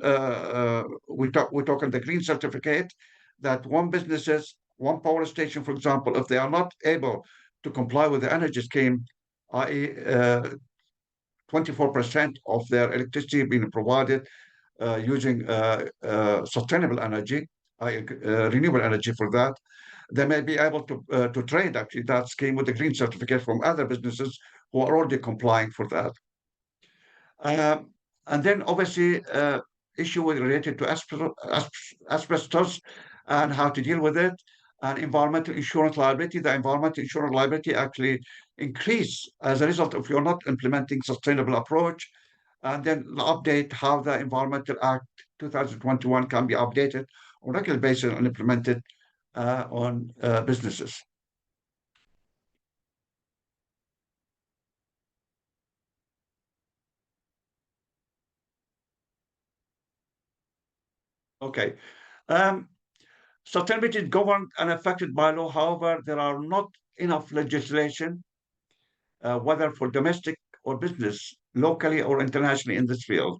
we're talking the green certificate, that one power station, for example, if they are not able to comply with the energy scheme, i.e. 24% of their electricity being provided using sustainable energy, renewable energy for that, they may be able to trade actually that scheme with the green certificate from other businesses who are already complying for that. And then obviously issue related to asbestos and how to deal with it, and environmental insurance liability. The environmental insurance liability actually increase as a result of you're not implementing sustainable approach. And then update how the Environmental Act 2021 can be updated on a regular basis and implemented on businesses. Okay. Um, Sustainability is governed and affected by law. However, there are not enough legislation, whether for domestic or business, locally or internationally in this field.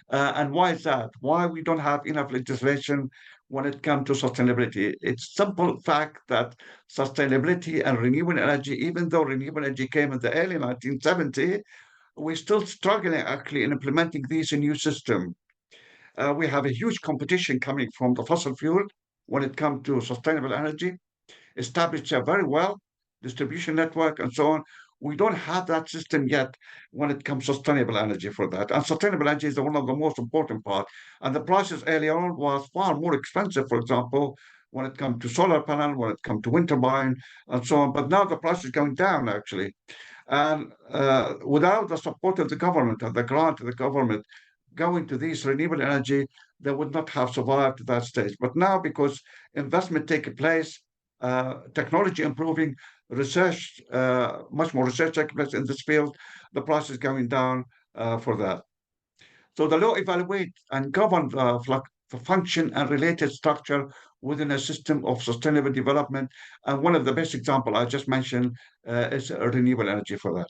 And why is that? Why we don't have enough legislation when it comes to sustainability? It's simple fact that sustainability and renewable energy, even though renewable energy came in the early 1970s, we're still struggling actually in implementing these new system. We have a huge competition coming from the fossil fuel when it comes to sustainable energy, established very well, distribution network and so on. We don't have that system yet when it comes to sustainable energy for that. And sustainable energy is one of the most important part. And the prices earlier on was far more expensive, for example, when it comes to solar panel, when it comes to wind turbine and so on. But now the price is going down actually. And without the support of the government and the grant of the government going to these renewable energy, they would not have survived to that stage. But now, because investment taking place, technology improving, research, much more research taking place in this field, the price is going down for that. So the law evaluate and govern the function and related structure within a system of sustainable development. And one of the best example I just mentioned is renewable energy for that.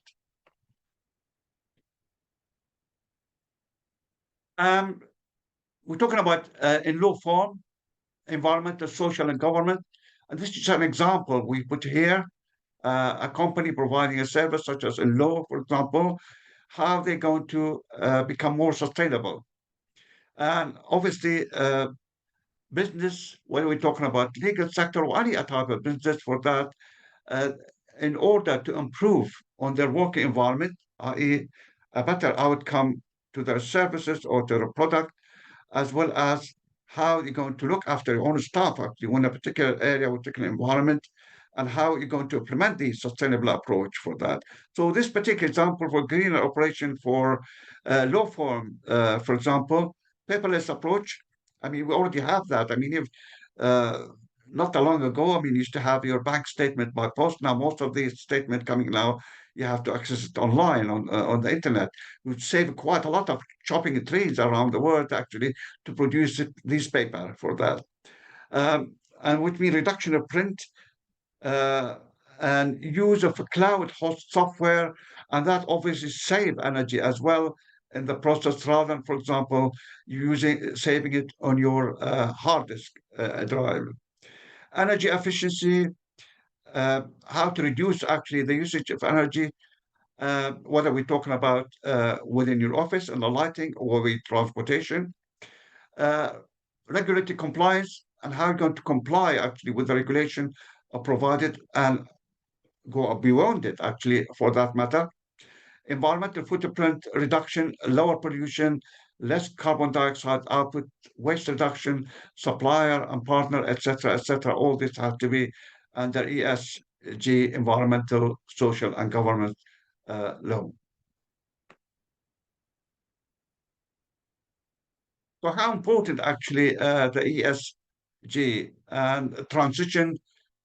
Um, we're talking about in law form, environmental, social, and government. And this is an example we put here. A company providing a service such as in law, for example, how they're going to become more sustainable. And obviously, business, when we're talking about legal sector or any type of business for that, uh, in order to improve on their working environment, i.e., a better outcome to their services or to their product, as well as how you're going to look after your own staff actually in a particular area, particular environment, and how you're going to implement the sustainable approach for that. So this particular example for greener operation for law firm, for example, paperless approach. I mean, we already have that. I mean, if not that long ago, I mean, you used to have your bank statement by post. Now, most of these statement coming now, you have to access it online on the internet, which save quite a lot of chopping trees around the world actually to produce this paper for that. And which means reduction of print uh, and use of cloud host software, and that obviously save energy as well in the process rather than, for example, saving it on your hard disk drive. Energy efficiency, how to reduce actually the usage of energy whether we're talking about within your office and the lighting or with transportation, uh, regulatory compliance, and how you're going to comply actually with the regulation provided and go beyond it actually for that matter. Environmental footprint reduction, lower pollution, less carbon dioxide output, waste reduction, supplier and partner, etc., etc. All this has to be under ESG, environmental, social, and governance law. So how important actually the ESG and transition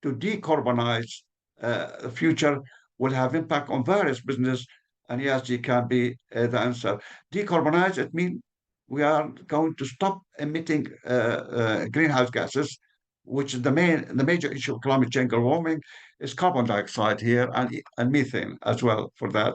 to decarbonize the future will have impact on various business, and ESG can be the answer. Decarbonize, it means we are going to stop emitting greenhouse gases, which is the major issue of climate change, global warming, is carbon dioxide here and methane as well for that.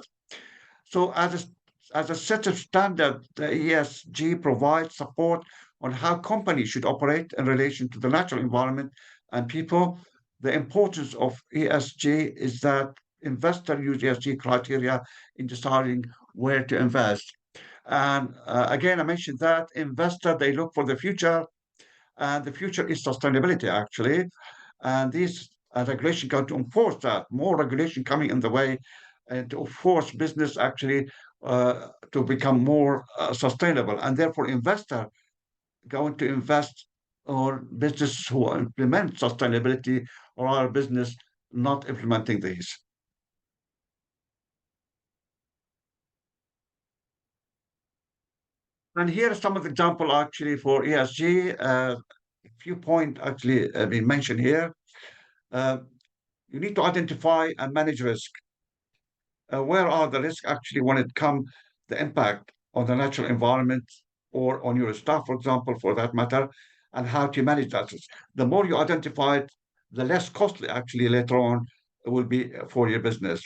So as a set of standard, the ESG provides support on how companies should operate in relation to the natural environment and people. The importance of ESG is that investors use ESG criteria in deciding where to invest. And again, I mentioned that investor, they look for the future, and the future is sustainability, actually. And these regulation going to enforce that. More regulation coming in the way and to force business actually to become more sustainable. And therefore, investor going to invest or business who implement sustainability or our business not implementing these. And here are some of the example actually for ESG. A few point actually been mentioned here. Uh, you need to identify and manage risk. Where are the risks actually when it comes the impact on the natural environment or on your staff, for example, for that matter, and how to manage that risk. The more you identify it, the less costly actually later on it will be for your business.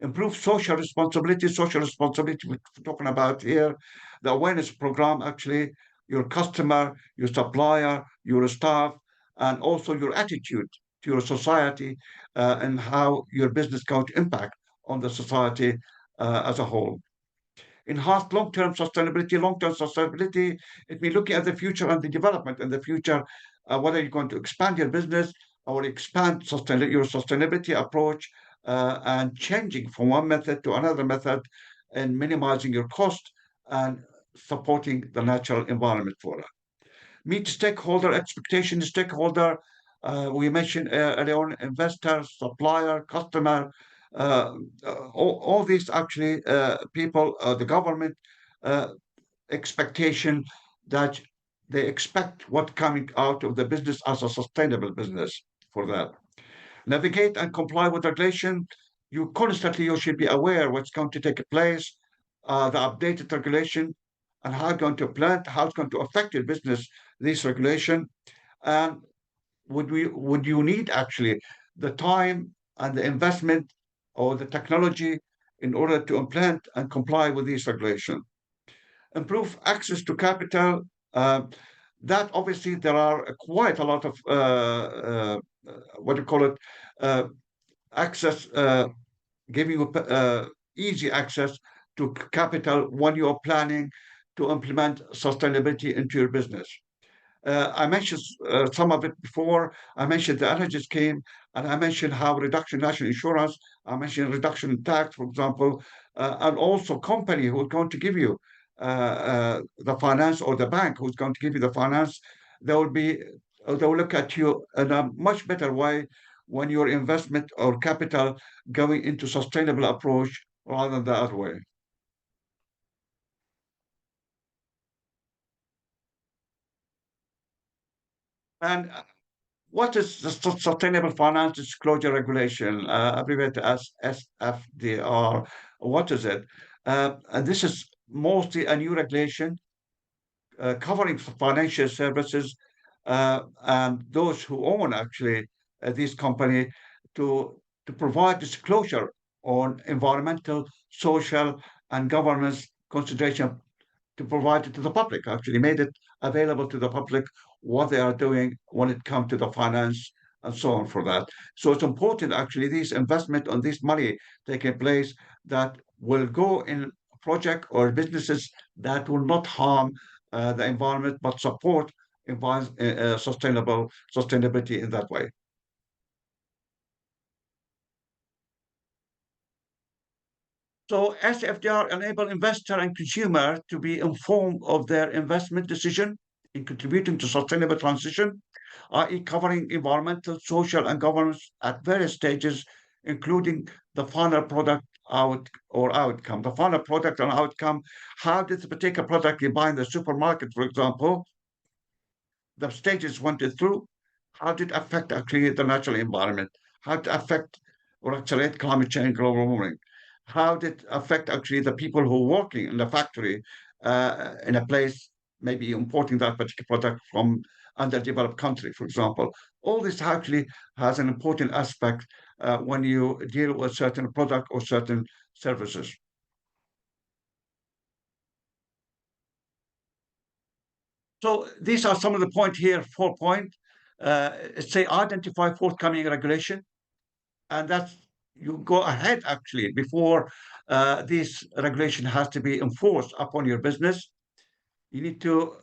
Improve social responsibility. Social responsibility we're talking about here, the awareness program actually, your customer, your supplier, your staff, and also your attitude to your society and how your business going to impact on the society as a whole. Enhanced long-term sustainability. Long-term sustainability, it means looking at the future and the development in the future, whether you're going to expand your business or expand your sustainability approach and changing from one method to another method and minimizing your cost and supporting the natural environment for it. Meet stakeholder expectations. Stakeholder, we mentioned earlier on, investor, supplier, customer, all these actually people, the government expectation that they expect what coming out of the business as a sustainable business for that. Navigate and comply with regulation. You should be aware what's going to take place, the updated regulation, and how it's going to apply, how it's going to affect your business, this regulation, and would you need actually the time and the investment or the technology in order to implement and comply with these regulations. Improve access to capital. That obviously there are quite a lot of what do you call it, access, giving you easy access to capital when you are planning to implement sustainability into your business. I mentioned some of it before. I mentioned the energy scheme, and I mentioned how reduction in national insurance. I mentioned reduction in tax, for example, and also company who is going to give you the finance or the bank who's going to give you the finance. They will be they will look at you in a much better way when your investment or capital going into sustainable approach rather than the other way. And what is the Sustainable Finance Disclosure Regulation, abbreviated as SFDR? What is it? And this is mostly a new regulation covering financial services and those who own actually these company to provide disclosure on environmental, social, and governance consideration to provide it to the public, actually made it available to the public what they are doing when it comes to the finance and so on for that. So it's important actually this investment on this money taking place that will go in project or businesses that will not harm the environment but support sustainability in that way. So SFDR enable investor and consumer to be informed of their investment decision in contributing to sustainable transition, i.e. covering environmental, social, and governance at various stages, including the final product out or outcome. The final product and outcome, how did the particular product you buy in the supermarket, for example, the stages went through, how did it affect actually the natural environment? How did it affect or accelerate climate change, global warming? How did it affect actually the people who are working in the factory in a place, maybe importing that particular product from underdeveloped country, for example? All this actually has an important aspect when you deal with certain product or certain services. So these are some of the point here, 4 point. Say identify forthcoming regulation, and that's you go ahead actually before this regulation has to be enforced upon your business. You need to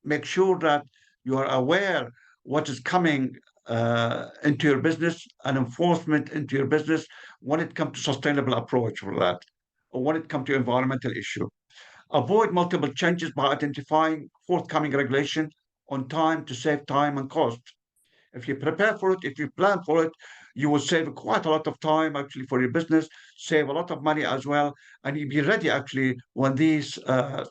make sure that you are aware what is coming into your business and enforcement into your business when it comes to sustainable approach for that, or when it comes to environmental issue. Avoid multiple changes by identifying forthcoming regulation on time to save time and cost. If you prepare for it, if you plan for it, you will save quite a lot of time actually for your business, save a lot of money as well, and you'll be ready actually when these,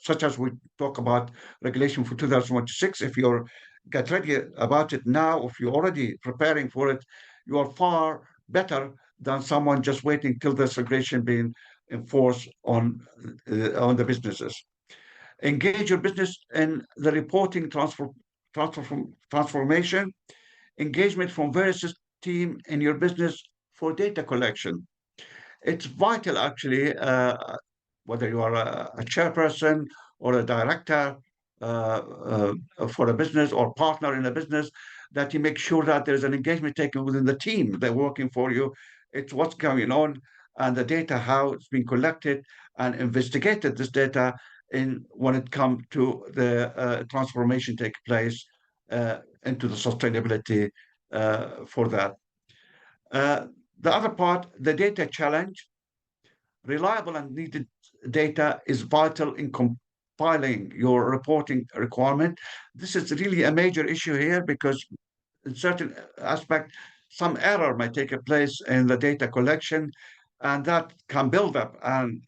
such as we talk about regulation for 2026, if you're get ready about it now, if you're already preparing for it, you are far better than someone just waiting till this regulation being enforced on the businesses. Engage your business in the reporting transformation, engagement from various team in your business for data collection. It's vital, actually, whether you are a chairperson or a director for a business or partner in a business, that you make sure that there's an engagement taken within the team they're working for you. It's what's going on and the data, how it's been collected and investigated this data in when it comes to the transformation take place into the sustainability for that. Uh, the other part, the data challenge, reliable and needed data is vital in compiling your reporting requirement. This is really a major issue here because in certain aspect, some error might take place in the data collection, and that can build up and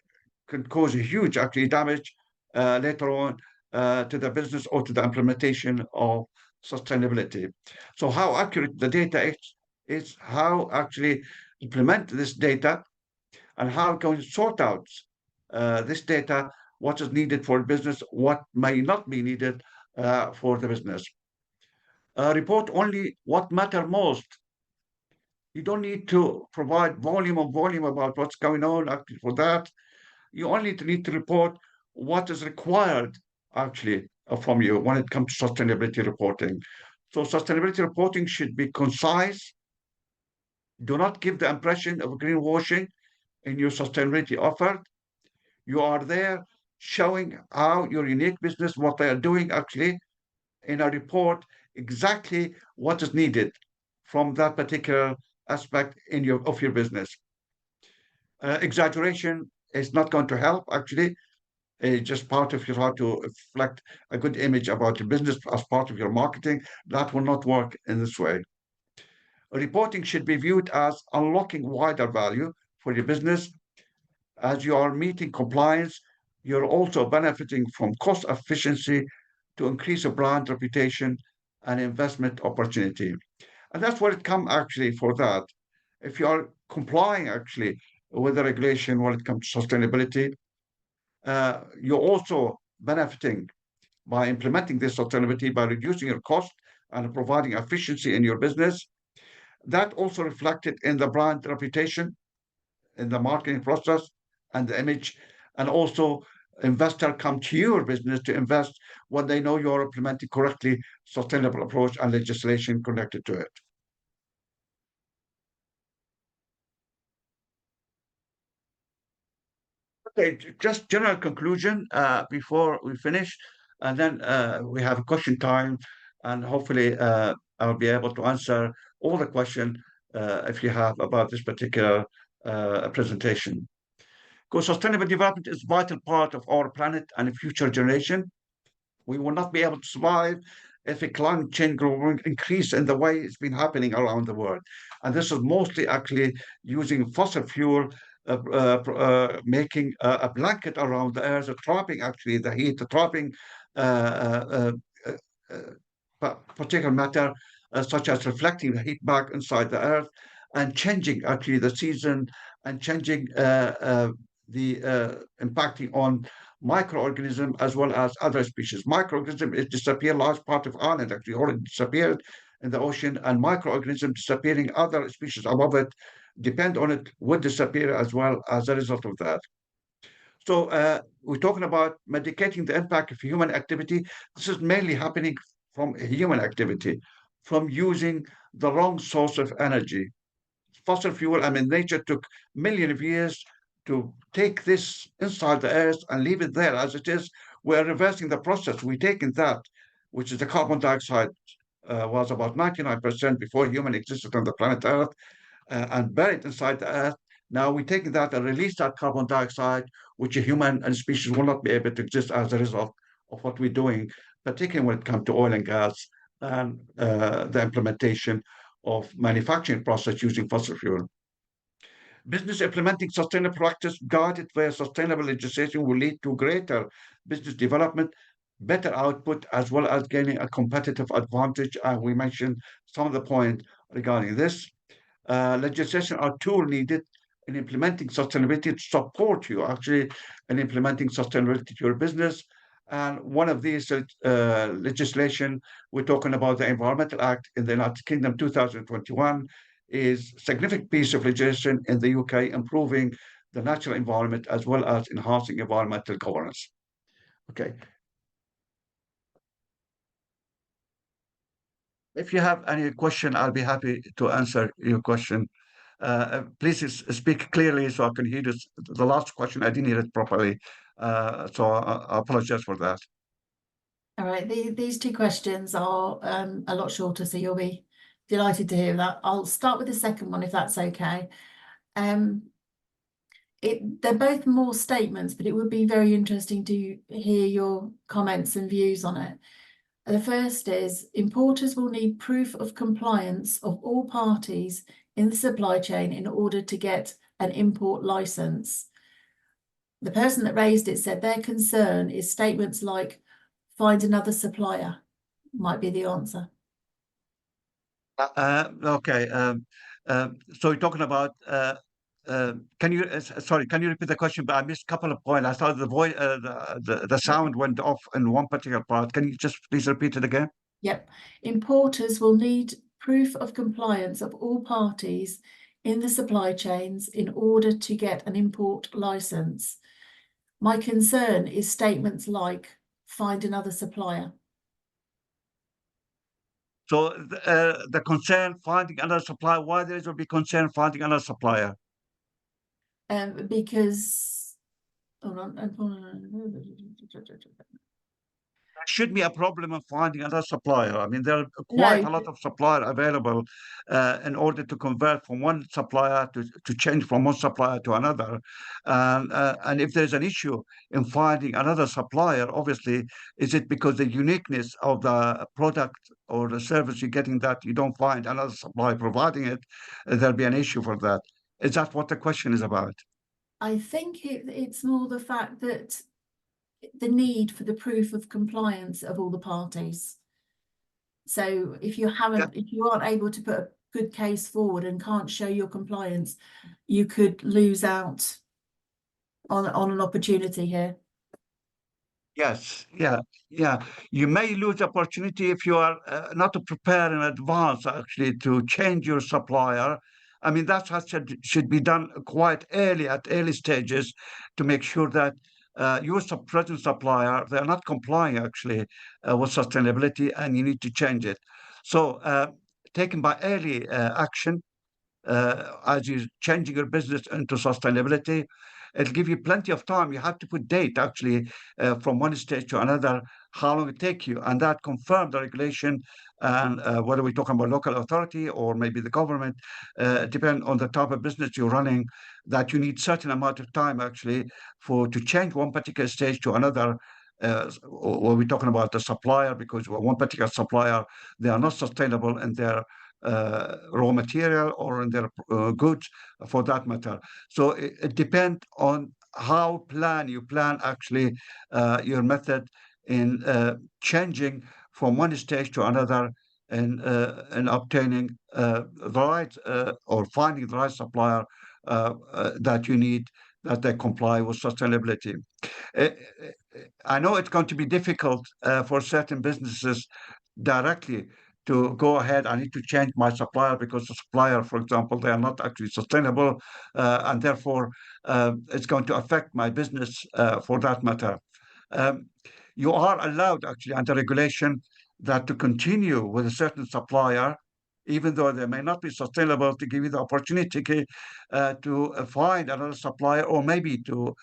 can cause a huge actually damage later on to the business or to the implementation of sustainability. So how accurate the data is how actually implement this data and how can we sort out this data, what is needed for business, what may not be needed for the business. Report only what matter most. You don't need to provide volume about what's going on actually for that. You only need to report what is required actually from you when it comes to sustainability reporting. So sustainability reporting should be concise. Do not give the impression of greenwashing in your sustainability offer. You are there showing how your unique business, what they are doing actually in a report, exactly what is needed from that particular aspect in of your business. Exaggeration is not going to help actually. It's just part of your how to reflect a good image about your business as part of your marketing. That will not work in this way. Reporting should be viewed as unlocking wider value for your business. As you are meeting compliance, you're also benefiting from cost efficiency to increase your brand reputation and investment opportunity. And that's where it comes actually for that. If you are complying actually with the regulation when it comes to sustainability, you're also benefiting by implementing this sustainability by reducing your cost and providing efficiency in your business. That also reflected in the brand reputation, in the marketing process and the image, and also investor come to your business to invest when they know you're implementing correctly sustainable approach and legislation connected to it. Okay, just general conclusion before we finish, and then we have a question time, and hopefully I'll be able to answer all the question if you have about this particular presentation. Because sustainable development is a vital part of our planet and future generation. We will not be able to survive if a climate change will increase in the way it's been happening around the world. And this is mostly actually using fossil fuel, making a blanket around the earth, trapping actually the heat, trapping uh, uh, particular matter, such as reflecting the heat back inside the earth and changing actually the season and changing the impacting on microorganism as well as other species. Microorganism is disappear large part of island actually already disappeared in the ocean, and microorganism disappearing, other species above it depend on it would disappear as well as a result of that. So we're talking about mitigating the impact of human activity. This is mainly happening from human activity, from using the wrong source of energy. Fossil fuel, I mean, nature took millions of years to take this inside the earth and leave it there as it is. We're reversing the process. We're taking that, which is the carbon dioxide was about 99% before human existed on the planet Earth, and buried inside the earth. Now we're taking that and release that carbon dioxide, which a human and species will not be able to exist as a result of what we're doing, particularly when it comes to oil and gas and the implementation of manufacturing process using fossil fuel. Business implementing sustainable practice guided by sustainable legislation will lead to greater business development, better output, as well as gaining a competitive advantage. And we mentioned some of the points regarding this. Legislation are tool needed in implementing sustainability to support you actually in implementing sustainability to your business. And one of these legislation, we're talking about the Environmental Act in the United Kingdom 2021, is a significant piece of legislation in the UK, improving the natural environment as well as enhancing environmental governance. Okay. If you have any question, I'll be happy to answer your question. Please speak clearly so I can hear this. The last question, I didn't hear it properly. So I apologize for that. All right, these two questions are a lot shorter, so you'll be delighted to hear that. I'll start with the second one, if that's okay. They're both more statements, but it would be very interesting to hear your comments and views on it. The first is, importers will need proof of compliance of all parties in the supply chain in order to get an import license. The person that raised it said their concern is statements like, find another supplier, might be the answer. Okay. So you're talking about, can you, sorry, can you repeat the question? But I missed a couple of points. I thought the voice, the sound went off in one particular part. Can you just please repeat it again? Yep. Importers will need proof of compliance of all parties in the supply chains in order to get an import license. My concern is statements like, find another supplier. So the concern finding another supplier, why there will be concern finding another supplier? Because, hold on. There should be a problem of finding another supplier. I mean, there are quite a lot of supplier available in order to convert from one supplier to change from one supplier to another. And if there's an issue in finding another supplier, obviously, is it because the uniqueness of the product or the service you're getting that you don't find another supplier providing it, there'll be an issue for that. Is that what the question is about? I think it's more the fact that the need for the proof of compliance of all the parties. So if you aren't able to put a good case forward and can't show your compliance, you could lose out on an opportunity here. Yes, yeah. You may lose opportunity if you are not prepared in advance actually to change your supplier. I mean, that's what should be done quite early at early stages to make sure that your present supplier, they're not complying actually with sustainability and you need to change it. So taken by early action as you're changing your business into sustainability, It'll give you plenty of time. You have to put date actually from one stage to another, how long it take you, and that confirmed the regulation. And whether we're talking about local authority or maybe the government, depend on the type of business you're running, that you need certain amount of time actually to change one particular stage to another. Or we're talking about the supplier, because one particular supplier, they are not sustainable in their raw material or in their goods for that matter. So it depends on how you plan actually your method in changing from one stage to another, and obtaining the right or finding the right supplier that you need, that they comply with sustainability. Uh, I know it's going to be difficult for certain businesses directly to go ahead. I need to change my supplier because the supplier, for example, they are not actually sustainable, and therefore it's going to affect my business for that matter. Um, you are allowed actually under regulation that to continue with a certain supplier, even though they may not be sustainable, to give you the opportunity to find another supplier, or maybe to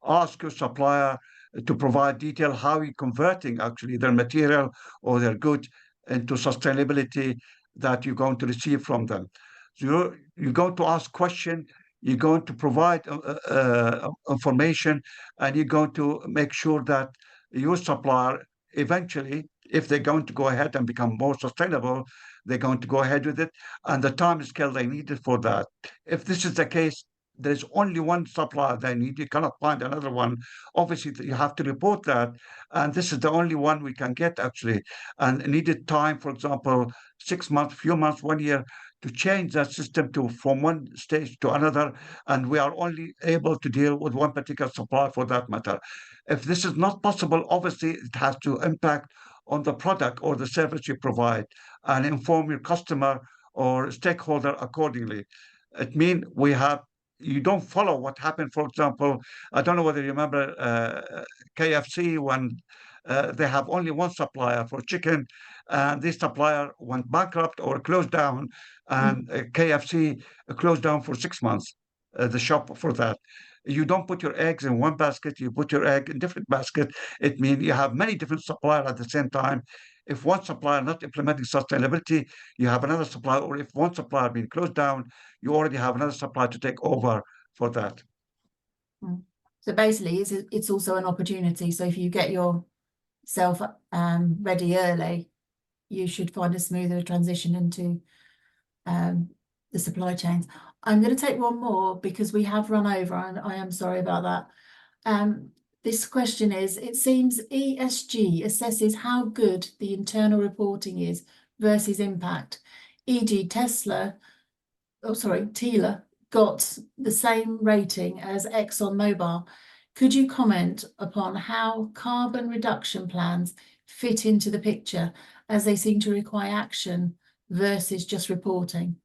ask your supplier to provide detail how you're converting actually their material or their good into sustainability that you're going to receive from them. So you're going to ask question, you're going to provide information, and you're going to make sure that your supplier eventually, if they're going to go ahead and become more sustainable, they're going to go ahead with it, and the time scale they needed for that. If this is the case, there's only one supplier they need. You cannot find another one. Obviously, you have to report that, and this is the only one we can get actually. And needed time, for example, 6 months, few months, 1 year, to change that system to from one stage to another, and we are only able to deal with one particular supplier for that matter. If this is not possible, obviously it has to impact on the product or the service you provide, and inform your customer or stakeholder accordingly. It means you don't follow what happened. For example, I don't know whether you remember KFC, when they have only one supplier for chicken, and this supplier went bankrupt or closed down, and KFC closed down for 6 months, the shop for that. You don't put your eggs in one basket, you put your egg in different basket. It means you have many different suppliers at the same time. If one supplier not implementing sustainability, you have another supplier, or if one supplier being closed down, you already have another supplier to take over for that. So basically, it's also an opportunity. So if you get yourself ready early, you should find a smoother transition into the supply chains. I'm going to take one more because we have run over, and I am sorry about that. This question is, it seems ESG assesses how good the internal reporting is versus impact. E.g. Tela got the same rating as ExxonMobil. Could you comment upon how carbon reduction plans fit into the picture, as they seem to require action versus just reporting?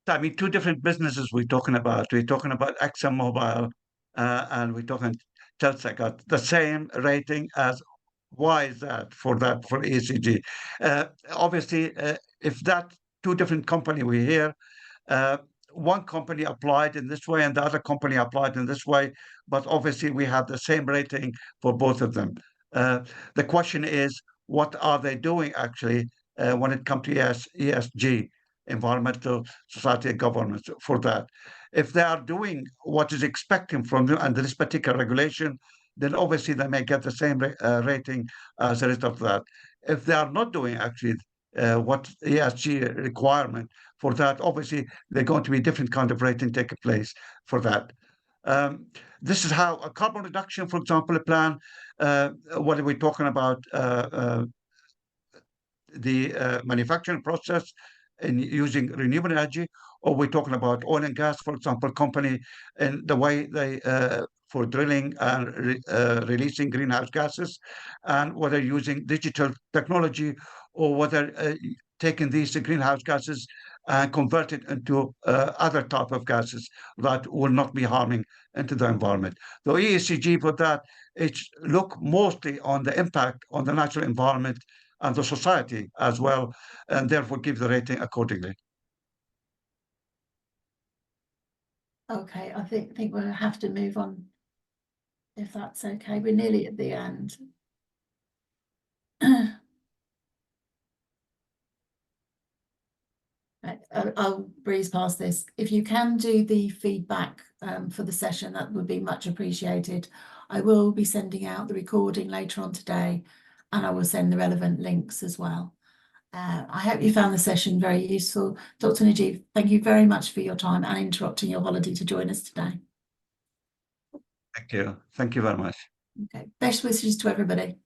I mean, two different businesses we're talking about. We're talking about ExxonMobil, and we're talking Telsa got the same rating as. Why is that for ECG? Obviously, if that two different company we hear, uh, one company applied in this way and the other company applied in this way, but obviously we have the same rating for both of them. Uh, the question is, what are they doing actually when it comes to ESG, environmental, society, and governance, for that? If they are doing what is expected from them under this particular regulation, then obviously they may get the same rating as a result of that. If they are not doing actually what ESG requirement for that, obviously they're going to be different kind of rating take place for that. This is how a carbon reduction, for example, a plan, what are we talking about? The manufacturing process in using renewable energy, or we're talking about oil and gas, for example, company, and the way they for drilling and releasing greenhouse gases, and whether using digital technology, or whether taking these greenhouse gases and convert it into other type of gases that will not be harming into the environment. The ESG for that, it's look mostly on the impact on the natural environment and the society as well, and therefore give the rating accordingly. Okay, I think we'll have to move on, if that's okay. We're nearly at the end. Right, I'll breeze past this. If you can do the feedback for the session, that would be much appreciated. I will be sending out the recording later on today, and I will send the relevant links as well. I hope you found the session very useful. Dr. Najib, thank you very much for your time and interrupting your holiday to join us today. Thank you. Thank you very much. Okay, best wishes to everybody.